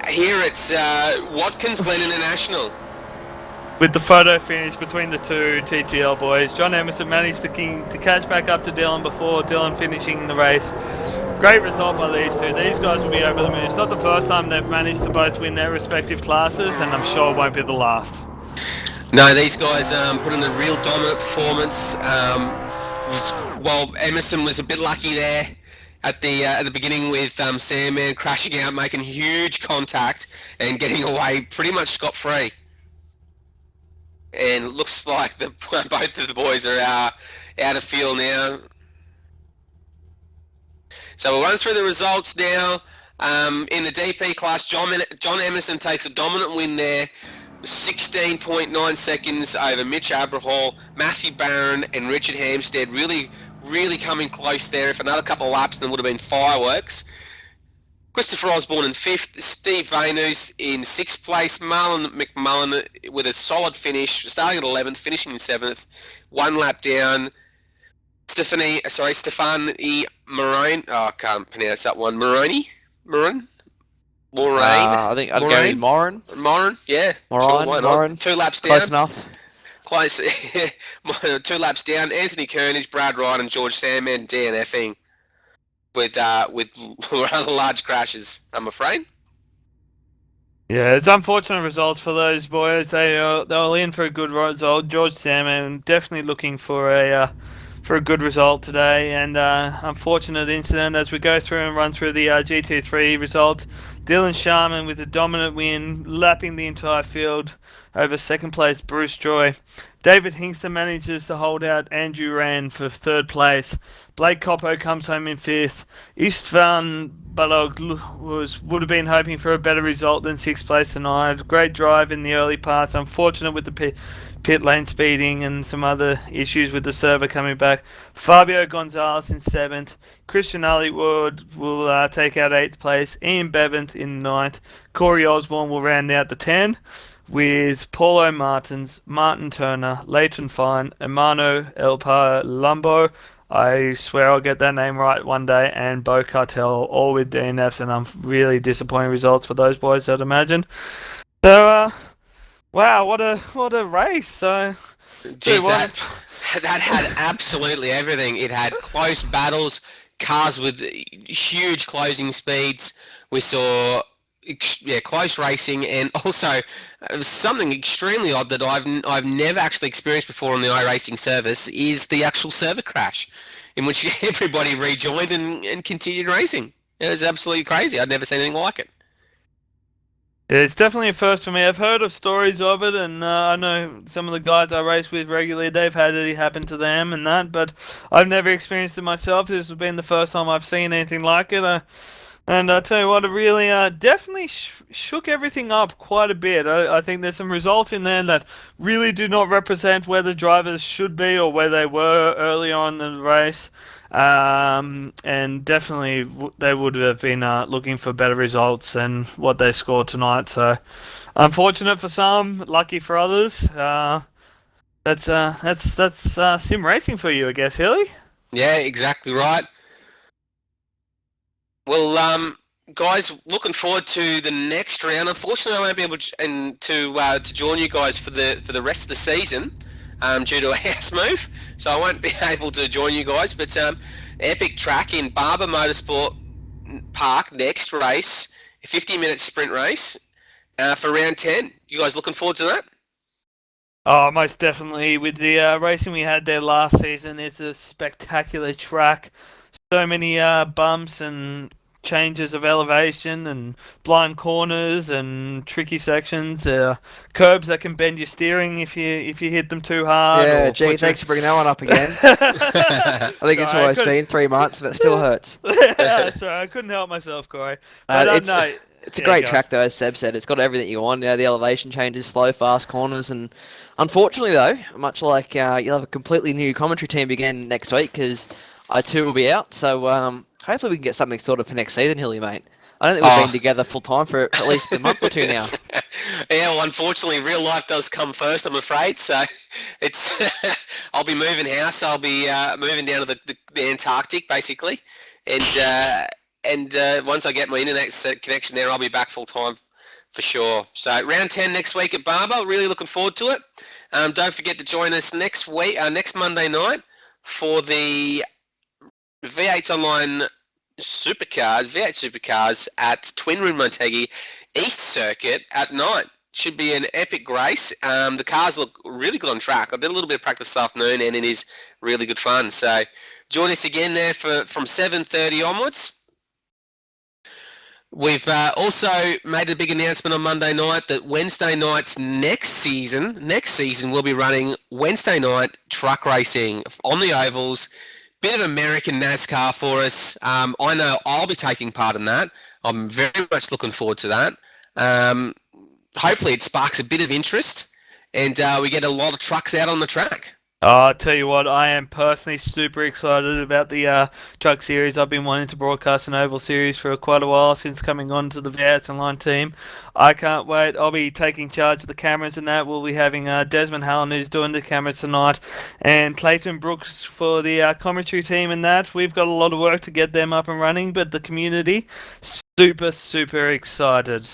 Here it's Watkins Glen International. With the photo finish between the two TTL boys, John Emerson managed to catch back up to Dylan before Dylan finishing the race. Great result by these two. These guys will be over the moon. It's not the first time they've managed to both win their respective classes, and I'm sure it won't be the last. No, these guys put in a real dominant performance. Well, Emerson was a bit lucky there at the beginning with Sandman crashing out, making huge contact, and getting away pretty much scot-free. And it looks like both of the boys are out of field now. So we'll run through the results now. In the DP class, John Emerson takes a dominant win there. 16.9 seconds over Mitch Aberhall, Matthew Barron and Richard Hampstead. Really coming close there. If another couple of laps, then would have been fireworks. Christopher Osborne in 5th, Steve Vainus in 6th place, Marlon McMullen with a solid finish, starting at 11th, finishing in 7th, 1 lap down. Stefani Morone, I can't pronounce that one. Moraine? I think I'd go with Moran. Moran, yeah. Moran, sure, why not? Moran. 2 laps down. Close enough. Close. 2 laps down. Anthony Kernage, Brad Wright and George Sandman DNFing with rather large crashes, I'm afraid. Yeah, it's unfortunate results for those boys. They were in for a good result. George Salmon definitely looking for for a good result today, and unfortunate incident as we go through and run through the GT3 results. Dylan Sharman with a dominant win, lapping the entire field over second place Bruce Joy. David Hingston manages to hold out Andrew Rand for third place. Blake Coppo comes home in fifth. Istvan Balog would have been hoping for a better result than sixth place tonight. Great drive in the early parts. Unfortunate with the pit lane speeding and some other issues with the server coming back. Fabio Gonzalez in seventh. Christian Hollywood will take out eighth place. Ian Bevan in ninth. Corey Osborne will round out the 10. With Paulo Martins, Martin Turner, Leighton Fine, Emano El Palumbo, I swear I'll get that name right one day, and Bo Cartel, all with DNFs, and I'm really disappointing results for those boys, I'd imagine. So, wow, what a race! So, Jeez, that had absolutely everything. It had close battles, cars with huge closing speeds. We saw close racing, and also something extremely odd that I've never actually experienced before on the iRacing service is the actual server crash, in which everybody rejoined and continued racing. It was absolutely crazy. I'd never seen anything like it. It's definitely a first for me. I've heard of stories of it, and I know some of the guys I race with regularly, they've had it happen to them and that, but I've never experienced it myself. This has been the first time I've seen anything like it. And I tell you what, it really definitely shook everything up quite a bit. I think there's some results in there that really do not represent where the drivers should be or where they were early on in the race. And definitely they would have been looking for better results than what they scored tonight. So unfortunate for some, lucky for others. That's sim racing for you, I guess, Hilly. Yeah, exactly right. Well, guys, looking forward to the next round. Unfortunately, I won't be able to join you guys for the rest of the season due to a house move, so I won't be able to join you guys. But epic track in Barber Motorsport Park, next race, a 50-minute sprint race for round 10. You guys looking forward to that? Oh, most definitely. With the racing we had there last season, it's a spectacular track. So many bumps and changes of elevation and blind corners and tricky sections, curbs that can bend your steering if you hit them too hard. Yeah, gee, thanks for bringing that one up again. I think it's always been 3 months, but it still hurts. Sorry, I couldn't help myself, Corey. But no, it's a great track though, as Seb said. It's got everything you want. You know, the elevation changes, slow, fast corners, and unfortunately though, much like you'll have a completely new commentary team again next week because I too will be out. So hopefully we can get something sorted for next season, Hilly, mate. I don't think we've been together full time for at least a month or two now. Yeah, well, unfortunately, real life does come first, I'm afraid. So it's I'll be moving house. I'll be moving down to the Antarctic, basically, and once I get my internet connection there, I'll be back full time for sure. So round 10 next week at Barber. Really looking forward to it. Don't forget to join us next week, next Monday night, for the V8 Online V8 Supercars at Twin Room Montegi East Circuit at night. Should be an epic race. The cars look really good on track. I did a little bit of practice this afternoon, and it is really good fun. So join us again there from 7:30 onwards. We've also made a big announcement on Monday night that Wednesday nights next season we'll be running Wednesday night truck racing on the ovals. Bit of American NASCAR for us. I know I'll be taking part in that. I'm very much looking forward to that. Hopefully it sparks a bit of interest and we get a lot of trucks out on the track. I'll tell you what, I am personally super excited about the truck series. I've been wanting to broadcast an oval series for quite a while since coming on to the V8 Online team. I can't wait. I'll be taking charge of the cameras and that. We'll be having Desmond Hallen, who's doing the cameras tonight, and Clayton Brooks for the commentary team and that. We've got a lot of work to get them up and running, but the community, super excited.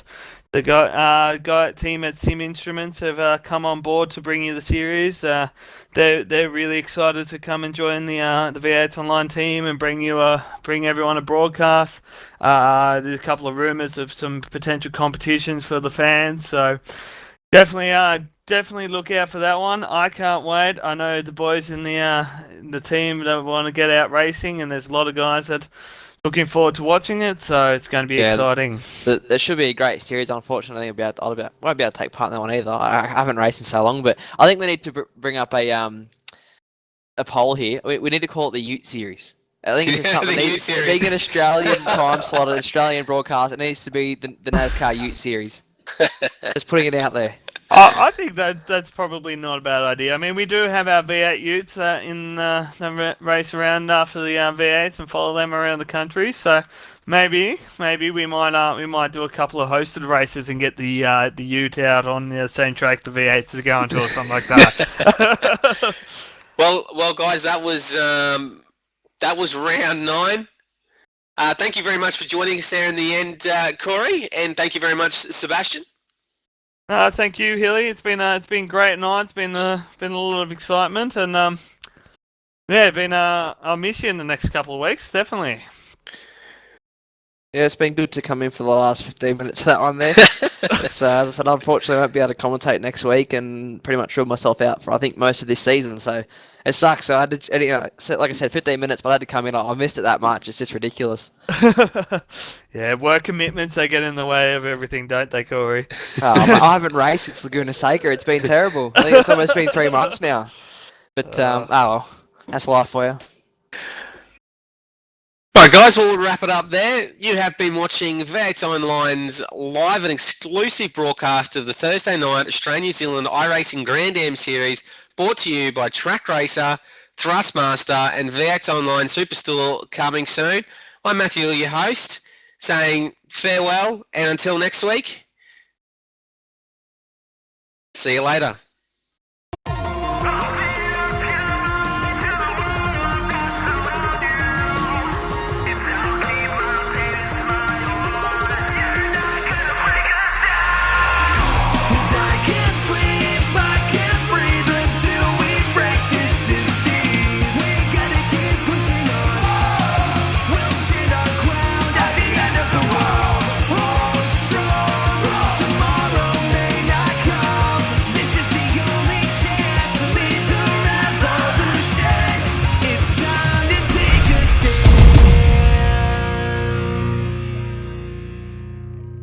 The guy team at Sim Instruments have come on board to bring you the series. They're really excited to come and join the V8 Online team and bring everyone a broadcast. There's a couple of rumors of some potential competitions for the fans, so definitely definitely look out for that one. I can't wait. I know the boys in the team that want to get out racing, and there's a lot of guys that looking forward to watching it. So it's going to be exciting. There should be a great series. Unfortunately, won't be able to take part in that one either. I haven't raced in so long, but I think we need to bring up a poll here. We need to call it the Ute Series. I think it's just something being an Australian time slot, an Australian broadcast. It needs to be the NASCAR Ute Series. Just putting it out there. I think that's probably not a bad idea. I mean, we do have our V8 Utes in the race around after the V8s and follow them around the country. So maybe we might do a couple of hosted races and get the Ute out on the same track the V8s are going to or something like that. Well, guys, that was round 9. Thank you very much for joining us there in the end, Corey, and thank you very much, Sebastian. Thank you, Hilly. It's been a great night. It's been a lot of excitement, and I'll miss you in the next couple of weeks, definitely. Yeah, it's been good to come in for the last 15 minutes of that one there. So, as I said, unfortunately I won't be able to commentate next week and pretty much ruled myself out for, I think, most of this season. So, it sucks. So I had to, like I said, 15 minutes, but I had to come in. I missed it that much. It's just ridiculous. Yeah, work commitments, they get in the way of everything, don't they, Corey? I haven't raced since Laguna Seca. It's been terrible. I think it's almost been 3 months now. But, well, that's life for you. Alright guys, we'll wrap it up there. You have been watching V8 Online's live and exclusive broadcast of the Thursday night Australia-New Zealand iRacing Grand Am Series, brought to you by Track Racer, Thrustmaster and V8 Online Superstore, coming soon. I'm Matthew, your host, saying farewell and until next week, see you later.